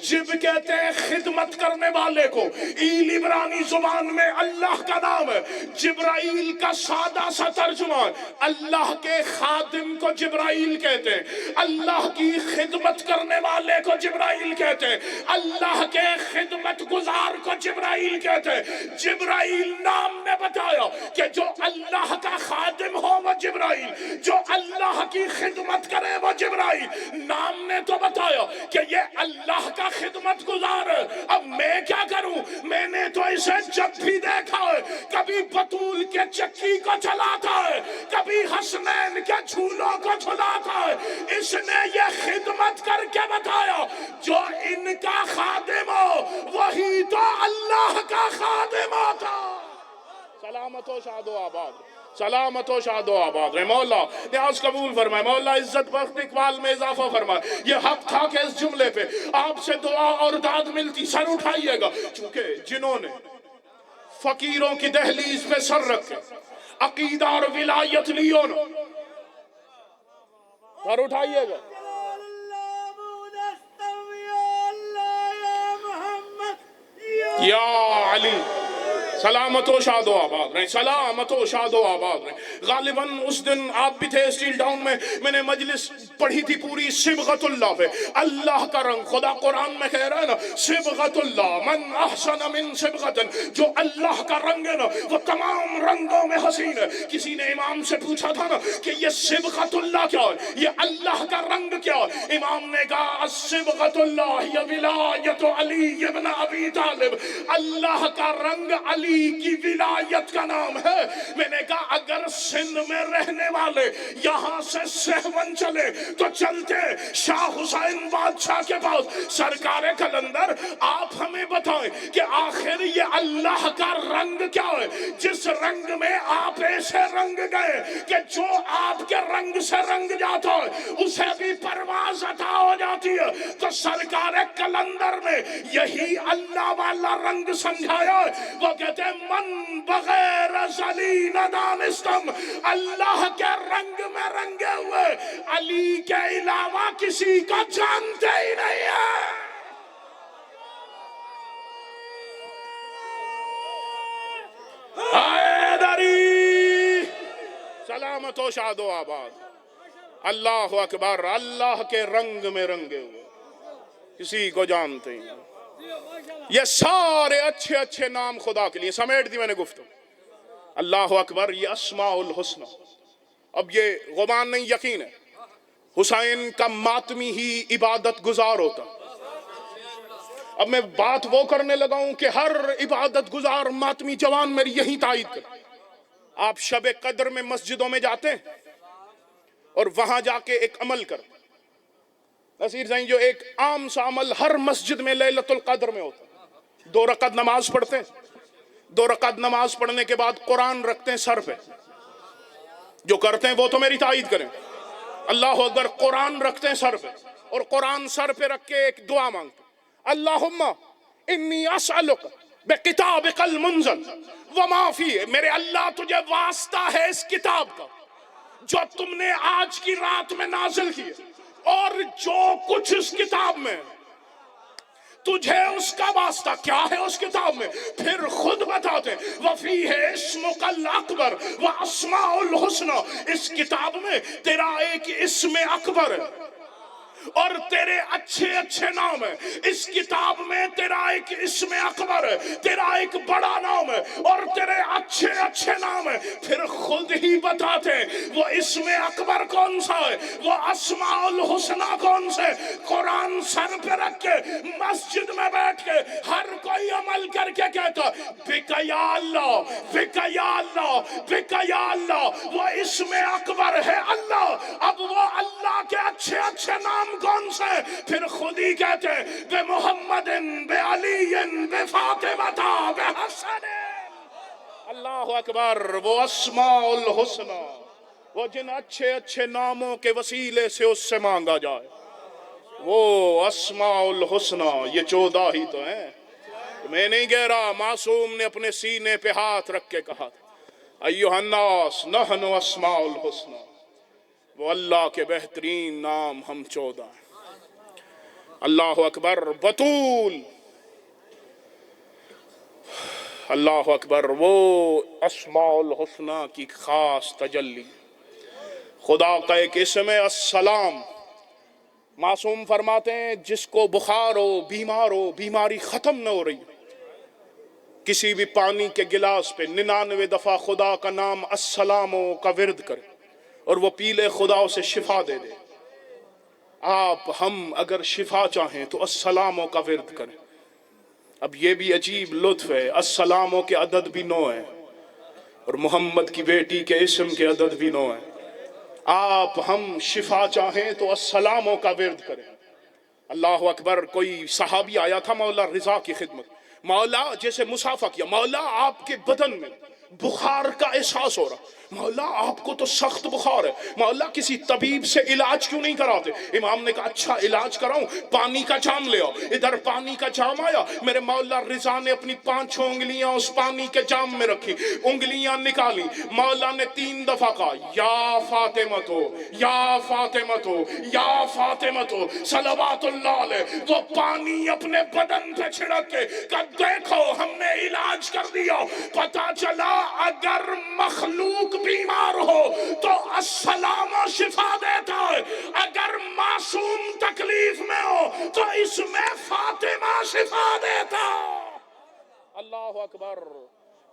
جب کہتے ہیں خدمت کرنے والے کو. ایل عبرانی زبان میں اللہ کا نام ہے. جبرائیل کا سادہ سا ترجمہ اللہ کے خادم کو جبرائیل کہتے ہیں, اللہ کی خدمت کرنے والے کو جبرائیل کہتے ہیں, اللہ کے خدمت گزار کو جبرائیل کہتے ہیں. جبرائیل نام نے بتایا کہ جو اللہ کا خادم ہو وہ جبرائیل, جو اللہ کی خدمت کرے وہ جبرائیل. نام نے تو بتایا کہ یہ اللہ کا خدمت گزار ہے. اب میں کیا کروں؟ میں نے تو اسے جب بھی دیکھا ہے کبھی بطول کے چکی کو چلاتا ہے, کبھی حسنین کے جھولوں کو جھلاتا ہے. اس نے یہ خدمت کر کے بتایا جو ان کا خادم ہو وہی تو اللہ کا خادم ہوتا. سلامت و شاد و آباد, سلامت و شاد و آباد رہے. مولا نیاز قبول فرمائے, مولا عزت بخت اقبال میں اضافہ فرمائے. یہ حق تھا کہ اس جملے پہ آپ سے دعا اور داد ملتی. سر اٹھائیے گا. چونکہ جنہوں نے فقیروں کی دہلیز پہ سر رکھے عقیدہ اور ولایت لیو نا, سر اٹھائیے گا. یا علی سلامت و شاد و آباد رہیں, سلامت و شاد و آباد رہیں. غالباً اس دن آپ بھی تھے اسٹیل ٹاؤن میں نے مجلس پڑھی تھی پوری صبغت اللہ پہ. اللہ کا رنگ, خدا قرآن میں کہہ رہا ہے نا صبغت اللہ من احسن من صبغت, جو اللہ کا رنگ ہے نا وہ تمام رنگوں میں حسین ہے. کسی نے امام سے پوچھا تھا نا کہ یہ صبغت اللہ کیا ہے, یہ اللہ کا رنگ کیا ہے؟ امام نے کہا صبغت اللہ یا ولایت علی ابن ابی طالب, اللہ کا رنگ علی کی ولایت کا نام ہے. میں نے کہا اگر سندھ میں رہنے والے یہاں سے سہون چلے تو چلتے شاہ حسین بادشاہ کے پاس. سرکار کلندر آپ ہمیں بتائیں کہ آخر یہ اللہ کا رنگ کیا ہے جس رنگ میں آپ ایسے رنگ گئے کہ جو آپ کے رنگ سے رنگ جاتا ہے اسے بھی پرواز عطا ہو جاتی ہے. تو سرکار کلندر نے یہی اللہ والا رنگ سمجھایا ہے. وہ کہتے من بغیر ذلی ندانستم, اللہ کے رنگ میں رنگے ہوئے علی کے علاوہ کسی کو جانتے ہی نہیں ہے. حیدری سلامت و شاد و آباد. اللہ اکبر. اللہ کے رنگ میں رنگے ہوئے کسی کو جانتے ہی نہیں. یہ سارے اچھے اچھے نام خدا کے لیے سمیٹ دی میں نے گفتگو. اللہ اکبر. یہ اسماء الحسنہ. اب یہ غمان نہیں, یقین ہے حسین کا ماتمی ہی عبادت گزار ہوتا. اب میں بات وہ کرنے لگا ہوں کہ ہر عبادت گزار ماتمی جوان میری یہی تائید کر. آپ شب قدر میں مسجدوں میں جاتے ہیں اور وہاں جا کے ایک عمل کر نصیر زین, جو ایک عام سا عمل ہر مسجد میں لیلۃ القدر میں ہوتا ہے. 2 رکعت نماز پڑھتے ہیں, 2 رکعت نماز پڑھنے کے بعد قرآن رکھتے ہیں سر پہ. جو کرتے ہیں وہ تو میری تائید کریں. اللہ اکبر. قرآن رکھتے ہیں سر پہ,
اور قرآن سر پہ رکھ کے ایک دعا مانگتا، اللہم انی اسألک بکتابک المنزل وما فیہ، میرے اللہ تجھے واسطہ ہے اس کتاب کا جو تم نے آج کی رات میں نازل کی، اور جو کچھ اس کتاب میں تجھے اس کا واسطہ کیا ہے اس کتاب میں، پھر خود بتاتے وَفِيهِ اسْمُكَ الْأَكْبَرُ وَأَسْمَاءُ الْحُسْنَى، اس کتاب میں تیرا ایک اسم اکبر ہے اور تیرے اچھے اچھے نام ہے، اس کتاب میں تیرا ایک اسم اکبر ہے، تیرا ایک بڑا نام ہے اور تیرے اچھے اچھے نام ہے، پھر خود ہی بتاتے وہ اسم اکبر کون سا ہے، وہ اسماء الحسنہ کون سے، قرآن سر پہ رکھ کے مسجد میں بیٹھ کے ہر کوئی عمل کر کے کہتا بکا یا اللہ بکا یا اللہ بکا یا اللہ، وہ اسم اکبر ہے اللہ، اب وہ اللہ کے اچھے اچھے نام کون سے، پھر خود ہی کہتے ہیں بے محمد بے علی بے فاطمہ بے حسن، اللہ اکبر، وہ اسماء الحسنہ، وہ جن اچھے اچھے ناموں کے وسیلے سے اس سے مانگا جائے، وہ اسماء الحسنہ، یہ 14 ہی تو ہیں، میں نہیں کہہ رہا، معصوم نے اپنے سینے پہ ہاتھ رکھ کے کہا تھا ایھا الناس نحن اسماء الحسنہ، وہ اللہ کے بہترین نام ہم 14 ہیں، اللہ اکبر، بطول، اللہ اکبر، وہ اسماء الحسنہ کی خاص تجلی، خدا کا ایک اسم ہے السلام، معصوم فرماتے ہیں جس کو بخار ہو، بیمار ہو، بیماری ختم نہ ہو رہی، کسی بھی پانی کے گلاس پہ 99 دفعہ خدا کا نام السلام کا ورد کرے اور وہ پیلے خدا اسے شفا دے دے، آپ ہم اگر شفا چاہیں تو السلام کا ورد کریں، اب یہ بھی عجیب لطف ہے، السلام کے عدد بھی 9 ہے اور محمد کی بیٹی کے اسم کے عدد بھی 9 ہے، آپ ہم شفا چاہیں تو السلام کا ورد کریں، اللہ اکبر، کوئی صحابی آیا تھا مولا رضا کی خدمت، مولا جیسے مسافہ کیا، مولا آپ کے بدن میں بخار کا احساس ہو رہا، مولا آپ کو تو سخت بخار ہے، مولا کسی طبیب سے علاج کیوں نہیں کراتے، امام نے کہا اچھا علاج کراؤں، پانی کا جام لے آؤ، ادھر پانی کا جام آیا، میرے مولا رضا نے اپنی 5 انگلیاں اس پانی کے جام میں رکھی، انگلیاں نکالی، مولا نے 3 دفعہ کہا یا فاطمہ یا فاطمہ یا فاطمہ صلوات اللہ علیہ، وہ پانی اپنے بدن پہ چھڑک کے کہ دیکھو ہم نے علاج کر دیا، پتا چلا اگر مخلوق بیمار ہو تو السلام شفا دیتا ہے، اگر معصوم تکلیف میں ہو تو اس میں فاطمہ شفا دیتا، اللہ اکبر،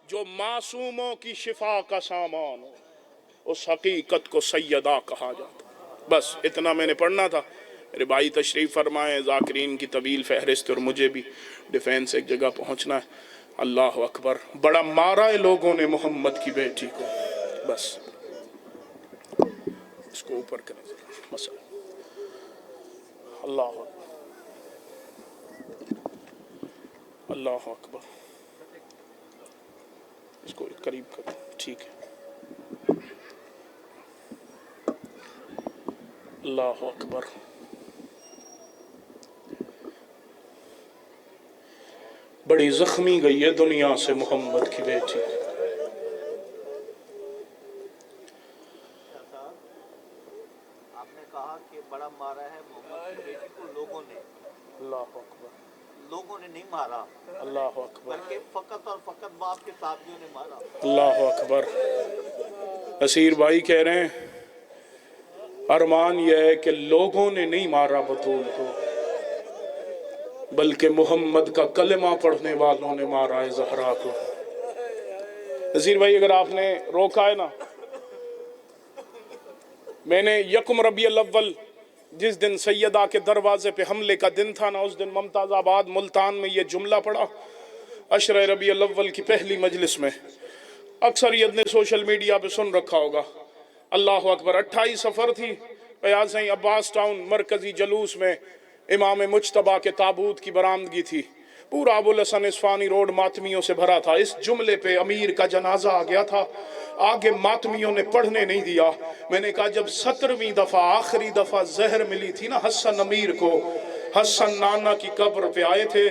جو معصوموں کی شفا کا سامان ہو اس حقیقت کو سیدہ کہا جاتا، بس اتنا میں نے پڑھنا تھا، میرے بھائی تشریف فرمائیں، ذاکرین کی طویل فہرست اور مجھے بھی ڈیفینس ایک جگہ پہنچنا ہے، اللہ اکبر، بڑا مارا ہے لوگوں نے محمد کی بیٹی کو، بس اس کو اوپر کریں مسئلہ، اللہ اکبر، اللہ اکبر، اس کو قریب کریں، ٹھیک ہے، اللہ اکبر، بڑی زخمی گئی ہے دنیا سے محمد کی بیٹی،
آپ نے کہا کہ بڑا مارا ہے محمد کی بیٹی کو لوگوں نے،
اللہ اکبر،
لوگوں نے نہیں مارا،
اللہ اکبر،
بلکہ فقط اور فقط باپ کے ساتھیوں نے مارا،
اللہ اکبر، اسیر بھائی کہہ رہے ہیں ارمان یہ ہے کہ لوگوں نے نہیں مارا بطول کو، بلکہ محمد کا کلمہ پڑھنے والوں نے مارا ہے زہرا کو، اسیر بھائی اگر آپ نے روکا ہے نا، میں نے یکم ربیع الاول جس دن سیدہ کے دروازے پہ حملے کا دن تھا نا، اس دن ممتاز آباد ملتان میں یہ جملہ پڑھا، عشرہ ربیع الاول کی پہلی مجلس میں، اکثریت نے سوشل میڈیا پہ سن رکھا ہوگا، اللہ اکبر، 28 سفر تھی، پیاز عباس ٹاؤن مرکزی جلوس میں امام مجتبیٰ کے تابوت کی برآمدگی تھی، پورا ابوالحسن اصفہانی روڈ ماتمیوں سے بھرا تھا. اس جملے پہ امیر کا جنازہ آ گیا تھا. آگے ماتمیوں نے پڑھنے نہیں دیا. میں نے کہا جب 17ویں دفعہ آخری دفعہ زہر ملی تھی نا حسن امیر کو، حسن نانا کی قبر پہ آئے تھے.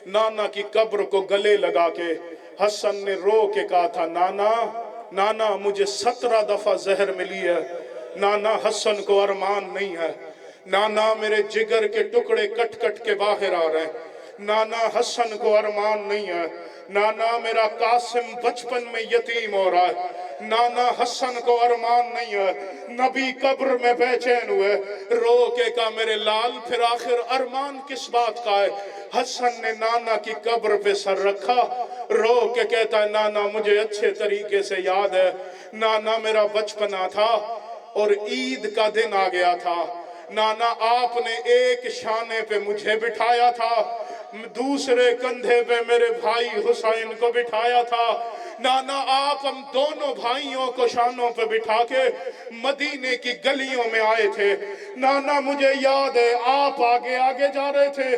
نانا کی قبر کو گلے لگا کے حسن نے رو کے کہا تھا نانا نانا مجھے 17 دفعہ زہر ملی ہے. نانا حسن کو ارمان نہیں ہے. نانا میرے جگر کے ٹکڑے کٹ کٹ کے باہر آ رہے ہیں. نانا حسن کو ارمان نہیں ہے. نانا میرا قاسم بچپن میں یتیم ہو رہا ہے. نانا حسن کو ارمان نہیں ہے. نبی قبر میں بے چین ہوئے رو کے کہا میرے لال پھر آخر ارمان کس بات کا ہے؟ حسن نے نانا کی قبر پہ سر رکھا رو کے کہتا ہے نانا مجھے اچھے طریقے سے یاد ہے. نانا میرا بچپنا تھا اور عید کا دن آ گیا تھا. نانا آپ نے ایک شانے پہ مجھے بٹھایا تھا، دوسرے کندھے پہ میرے بھائی حسین کو بٹھایا تھا. نانا آپ ہم دونوں بھائیوں کو شانوں پہ بٹھا کے مدینے کی گلیوں میں آئے تھے. نانا مجھے یاد ہے آپ آگے آگے جا رہے تھے،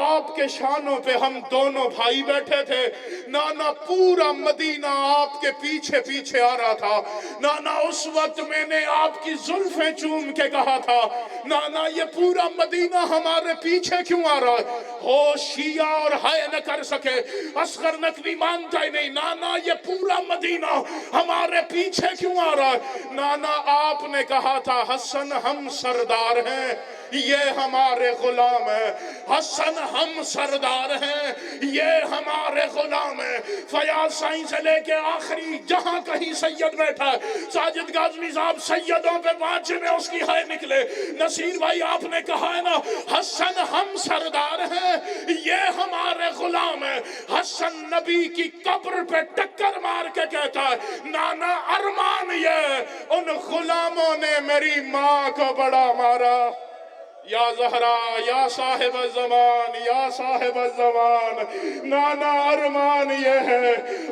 آپ کے شانوں پہ ہم دونوں بھائی بیٹھے تھے. نانا پورا مدینہ آپ کے پیچھے پیچھے آ رہا تھا. نانا اس وقت میں نے آپ کی زلفیں چوم کے کہا تھا نانا یہ پورا مدینہ ہمارے پیچھے کیوں آ رہا ہے؟ ہو شیعہ اور ہائے نہ کر سکے، اصغر نقوی مانتا ہی نہیں. نانا یہ پورا مدینہ ہمارے پیچھے کیوں آ رہا ہے؟ نانا آپ نے کہا تھا حسن ہم سردار ہیں یہ ہمارے غلام ہیں. حسن ہم سردار ہیں یہ ہمارے غلام ہیں. فیاض سائیں سے لے کے آخری جہاں کہیں سید بیٹھا ہے. ساجد غازمی صاحب سیدوں پہ پانچ میں اس کی ہائے نکلے. نصیر بھائی آپ نے کہا ہے نا حسن ہم سردار ہیں یہ ہمارے غلام ہیں. حسن نبی کی قبر پہ ٹکر مار کے کہتا ہے نانا ارمان یہ ان غلاموں نے میری ماں کو بڑا مارا. یا زہرا یا صاحب الزمان یا صاحب الزمان نانا ارمان یہ ہے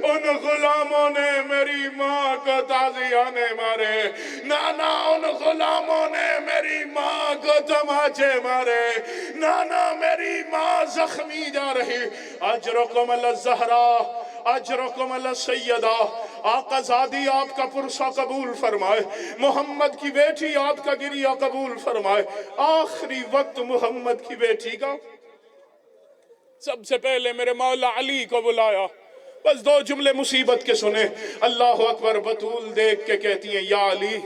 ان غلاموں نے میری ماں کو تازیانے مارے. نانا ان غلاموں نے میری ماں کو تماچے مارے. نانا میری ماں زخمی جا رہی. اجرکم الزہرا اجرکم السیدہ. آقا زادی آپ کا پرسہ قبول فرمائے، محمد کی بیٹی آپ کا گریہ قبول فرمائے. آخری وقت محمد کی بیٹی کا سب سے پہلے میرے مولا علی کو بلایا. بس 2 جملے مصیبت کے سنے. اللہ اکبر. بطول دیکھ کے کہتی ہیں یا علی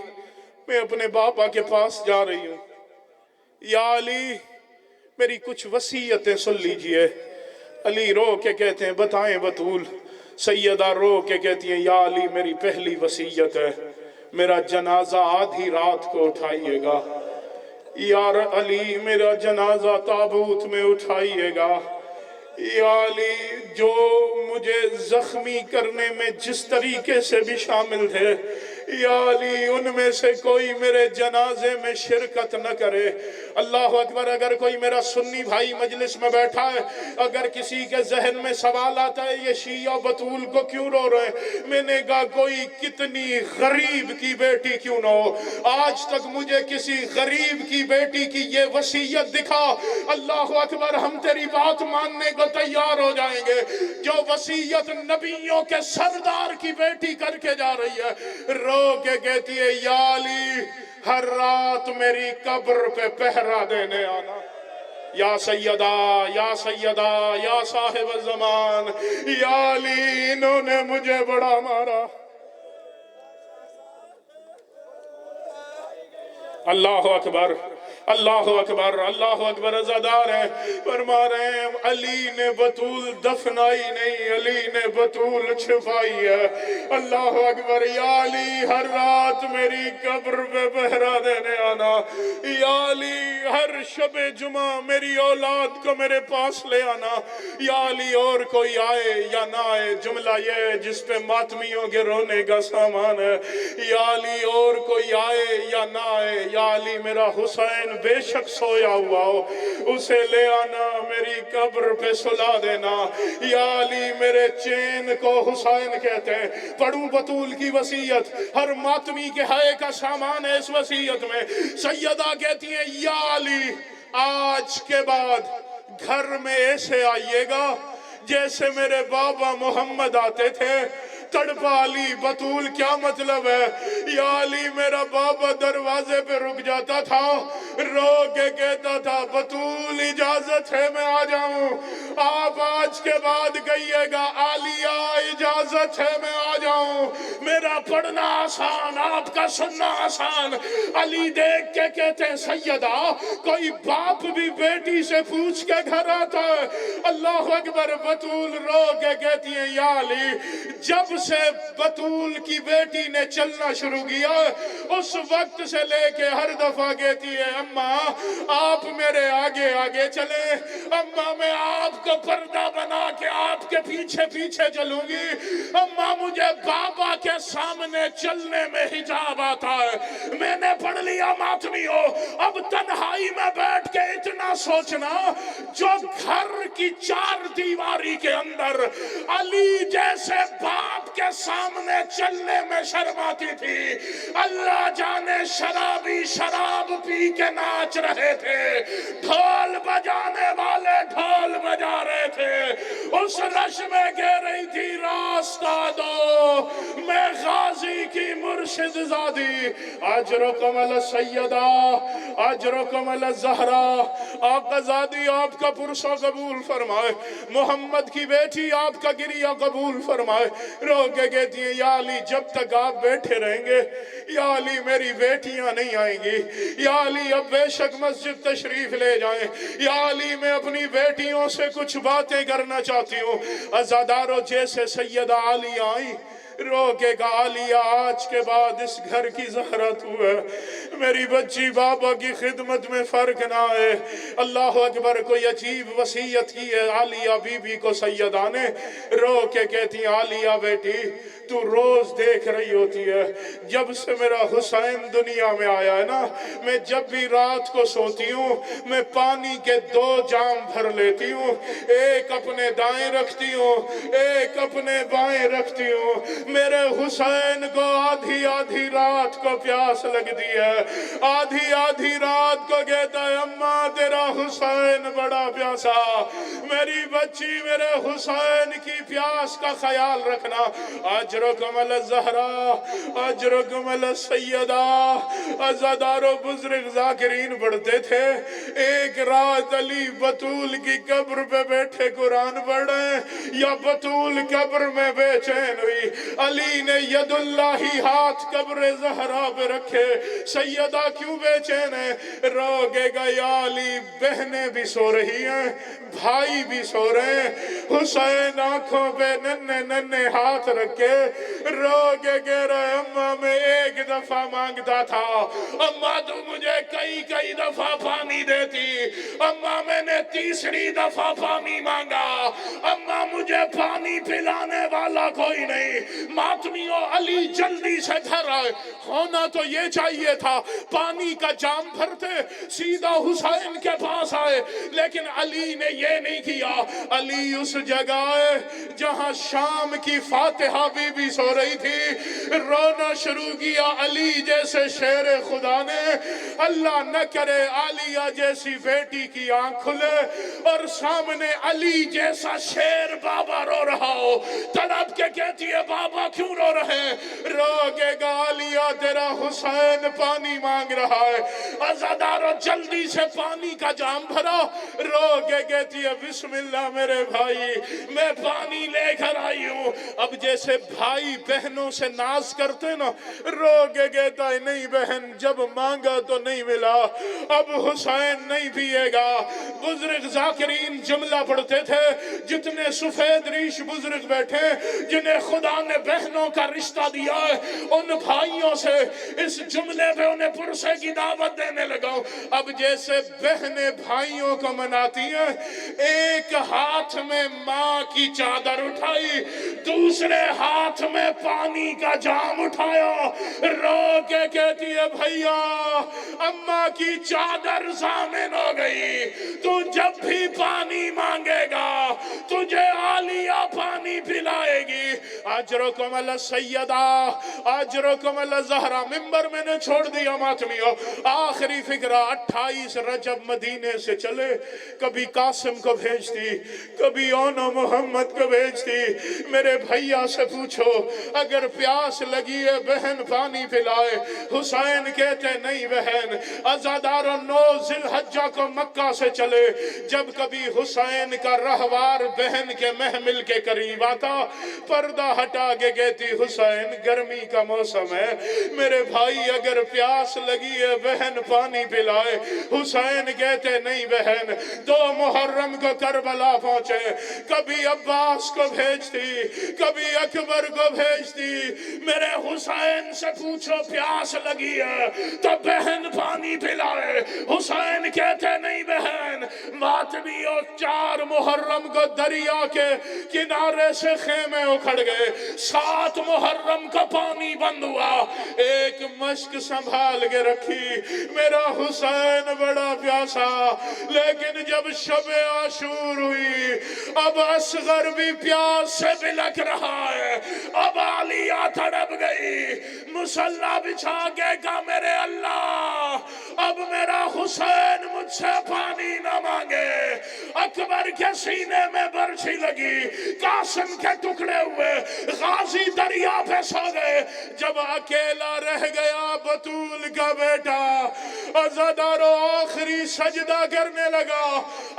میں اپنے باپا کے پاس جا رہی ہوں. یا علی میری کچھ وصیتیں سن لیجئے. علی رو کے کہتے ہیں بتائیں بطول. سیدہ رو کے کہتی ہیں یا علی میری پہلی وصیت ہے میرا جنازہ آدھی رات کو اٹھائیے گا. یا علی میرا جنازہ تابوت میں اٹھائیے گا. یا علی جو مجھے زخمی کرنے میں جس طریقے سے بھی شامل تھے یا علی ان میں سے کوئی میرے جنازے میں شرکت نہ کرے. اللہ اکبر. اگر کوئی میرا سنی بھائی مجلس میں بیٹھا ہے اگر کسی کے ذہن میں سوال آتا ہے یہ شیعہ بطول کو کیوں رو رہے ہیں، میں نے کہا کوئی کتنی غریب کی بیٹی کیوں نہ ہو. آج تک مجھے کسی غریب کی بیٹی کی یہ وصیت دکھا اللہ اکبر ہم تیری بات ماننے کو تیار ہو جائیں گے. جو وصیت نبیوں کے سردار کی بیٹی کر کے جا رہی ہے رو کے کہتی ہے یا علی ہر رات میری قبر پہ پہرا دینے آنا. یا سیدہ یا سیدہ یا صاحب الزمان یا علی انہوں نے مجھے بڑا مارا. اللہ اکبر اللہ اکبر اللہ اکبر. عزادار ہیں فرما رہے ہیں علی نے بطول دفنائی نہیں علی نے بطول چھپائی ہے. اللہ اکبر. یا علی ہر رات میری قبر پہ پہرا دینے آنا. یا علی ہر شب جمعہ میری اولاد کو میرے پاس لے آنا. یا علی اور کوئی آئے یا نہ آئے جملہ یہ جس پہ ماتمیوں کے رونے کا سامان ہے. یا علی اور کوئی آئے یا نہ آئے یا علی میرا حسین بے شک سویا ہوا ہو اسے لے آنا میری قبر پہ سلا دینا. یا علی میرے چین کو حسین کہتے ہیں. پڑھوں بطول کی وصیت ہر ماتمی کے ہائے کا سامان ہے اس وصیت میں. سیدہ کہتی ہیں یا علی آج کے بعد گھر میں ایسے آئیے گا
جیسے میرے بابا محمد آتے تھے تڑپا علی بطول کیا مطلب ہے؟ یا علی میرا بابا دروازے پہ رک جاتا تھا رو کے کہتا تھا بطول اجازت ہے میں آ جاؤں؟ آپ آج کے بعد کہیے گا عالیہ اجازت ہے میں آ جاؤں؟ میرا پڑھنا آسان آپ کا سننا آسان۔ علی دیکھ کے کہتے ہیں سیدہ کوئی باپ بھی بیٹی سے پوچھ کے گھر آتا ہے؟ اللہ اکبر۔ بطول رو کے کہتی ہیں یا علی جب سے بطول کی بیٹی نے چلنا شروع کیا اس وقت سے لے کے ہر دفعہ کہتی ہے اماں آپ میرے آگے آگے چلیں، اماں میں آپ کو پردہ بنا کے آپ کے پیچھے پیچھے چلوں گی، اماں مجھے بابا کے سامنے چلنے میں حجاب آتا ہے۔ میں نے پڑھ لیا ماتمیوں، اب تنہائی میں بیٹھ کے اتنا سوچنا جو گھر کی چار دیواری کے اندر علی جیسے باپ کے سامنے چلنے میں شرم آتی تھی، اللہ جانے شرابی شراب پی کے ناچ رہے تھے، ڈھول بجانے والے ڈھول بجا رہے تھے، اس رش میں کہہ رہی تھی راستہ دو میں غازی کی مرشد زادی، اجرکم السیدہ اجرکم الزہرا، آقا زادی آپ کا پرسو قبول فرمائے، محمد کی بیٹی آپ کا گریہ قبول فرمائے۔ رو کے کہتی ہیں یا علی جب تک آپ بیٹھے رہیں گے یا علی میری بیٹیاں نہیں آئیں گی، یا علی اب بے شک مسجد تشریف لے جائیں، یا علی میں اپنی بیٹیوں سے کچھ باتیں کرنا چاہتی ہوں۔ عزادارو جیسے سیدہ علی آئیں رو کے کہا علیہ آج کے بعد اس گھر کی زہرا تو ہے، میری بچی بابا کی خدمت میں فرق نہ ہے۔ اللہ اکبر۔ کوئی عجیب وصیت کی ہے عالیہ بی بی کو سیدہ نے، رو کے کہتی عالیہ بیٹی تو روز دیکھ رہی ہوتی ہے جب سے میرا حسین دنیا میں آیا ہے نا، میں جب بھی رات کو سوتی ہوں میں پانی کے 2 جام بھر لیتی ہوں، ایک اپنے دائیں رکھتی ہوں ایک اپنے بائیں رکھتی ہوں۔ میرے حسین کو آدھی آدھی رات کو پیاس لگتی ہے، آدھی آدھی رات کو کہتا ہے اماں تیرا حسین بڑا پیاسا، میری بچی میرے حسین کی پیاس کا خیال رکھنا۔ اجرکم الزہرا اجرکم السیدہ۔ عزادارو بزرگ ذاکرین پڑھتے تھے ایک رات علی بطول کی قبر پہ بیٹھے قرآن پڑھ رہے ہیں یا بطول قبر میں بے چین ہوئی، علی نے ید اللہ ہاتھ قبر زہرا پہ رکھے، سیدہ کیوں بے چین ہے؟ رو کے گا یا علی بہنیں بھی سو رہی ہیں بھائی بھی سو رہے ہیں، حسین آنکھوں پہ ننھے ننھے ہاتھ رکھے رو کے کہہ رہے اماں میں ایک دفعہ مانگتا تھا، اماں تو مجھے کئی دفعہ پانی دیتی، اماں میں نے تیسری دفعہ پانی مانگا، اماں مجھے پانی پلانے والا کوئی نہیں۔ ماتمیوں علی جلدی سے گھر آئے، ہونا تو یہ چاہیے تھا پانی کا جام بھرتے سیدھا حسین کے پاس آئے، لیکن علی نے یہ نہیں کیا۔ علی اس جگہ ہے جہاں شام کی فاتحہ بی سو رہی تھی، رونا شروع کیا۔ علی جیسے شیر خدا نے، اللہ نہ کرے عالیہ جیسی بیٹی کی آنکھ کھلے اور سامنے علی جیسا شیر بابا رو رہا ہو، تڑپ کے کہتی ہے بابا کیوں رو رہے ہیں؟ رو کے گا عالیہ تیرا حسین پانی مانگ رہا ہے۔ عزادارو جلدی سے پانی کا جام بھرا، رو کے کہتی ہے بسم اللہ میرے بھائی میں پانی لے کر آئی ہوں۔ اب جیسے بھائی بہنوں سے ناز کرتے نا، رو کے کہتا ہے نہیں بہن جب مانگا تو نہیں ملا، اب حسین نہیں پیے گا۔ بزرگ ذاکرین جملہ پڑھتے تھے، جتنے سفید ریش بزرگ بیٹھے جنہیں خدا نے بہنوں کا رشتہ دیا ہے، ان بھائیوں سے اس جملے پہ انہیں پرسے کی دعوت دینے لگا۔ اب جیسے بہنیں بھائیوں کو مناتی ہیں، ایک ہاتھ میں ماں کی چادر اٹھائی، دوسرے ہاتھ میں پانی کا جام اٹھایا، رو کے کہتی ہے بھائیا اماں کی چادر ضامن ہو گئی، تو جب بھی پانی مانگے گا تجھے عالیہ پانی پلائے گی۔
اجرکم علی السیدہ اجرکم علی الزہرا. ممبر میں نے چھوڑ دیا ماتمیوں. آخری فکرہ 28 رجب مدینے سے چلے. کبھی قاسم کو بھیجتی, کبھی اونا محمد کو بھیجتی. میرے بھائیہ سے پوچھو اگر پیاس لگی ہے بہن پانی پلائے. حسین کہتے نہیں بہن. عزادار 9 ذی الحجہ کو مکہ سے چلے. جب کبھی حسین کا رہوار بہن کے محمل کے قریب آتا, پردہ ہٹا کے کہتی حسین گرمی کا موسم ہے, میرے بھائی اگر پیاس لگی ہے بہن پانی پلائے. حسین کہتے نہیں بہن. 2 محرم کو کربلا پہنچے. کبھی عباس کو بھیجتی, کبھی اکبر کو بھیجتی. میرے حسین سے پوچھو پیاس لگی ہے تو بہن پانی پلائے. حسین کہتے نہیں بہن. ماتمی اور 4 محرم کو دریا کے کنارے سے خیمے اکھڑ گئے. 7 محرم کو پانی بند ہوا. ایک مشک سنبھال کے رکھی. میرا حسین بڑا پیاسا, لیکن جب شب عاشور ہوئی اب اصغر بھی پیاس سے بلک رہا ہے. اب عالیہ تڑپ گئی, مصلی بچھا کے کہا میرے اللہ اب میرا حسین مجھ سے پانی نہ مانگے. اکبر کے سینے میں برچھی لگی, قاسم کے ٹکڑے ہوئے, غازی دریا پہ سو گئے. جب اکیلا رہ گیا بطول کا بیٹا, عزادارو آخری سجدہ کرنے لگا.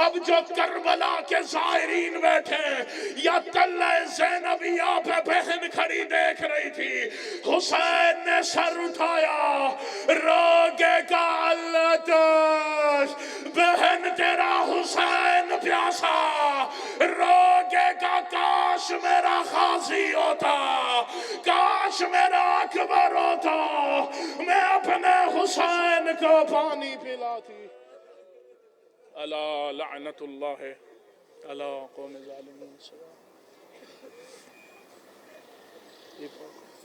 اب جو کربلا کے زائرین بیٹھے یا تلہ زینبیہ پہ بہن کھڑی دیکھ رہی تھی, حسین نے سر اٹھایا, روگے کا اللہ تاش بہن تیرا حسین پیاسا. روگے کا کاش میرا غازی ہوتا, کاش میرا اکبر ہوتا, میں اپنے حسین کو پانی پلاتی. الا لعنت اللہ علی قوم ظالمین.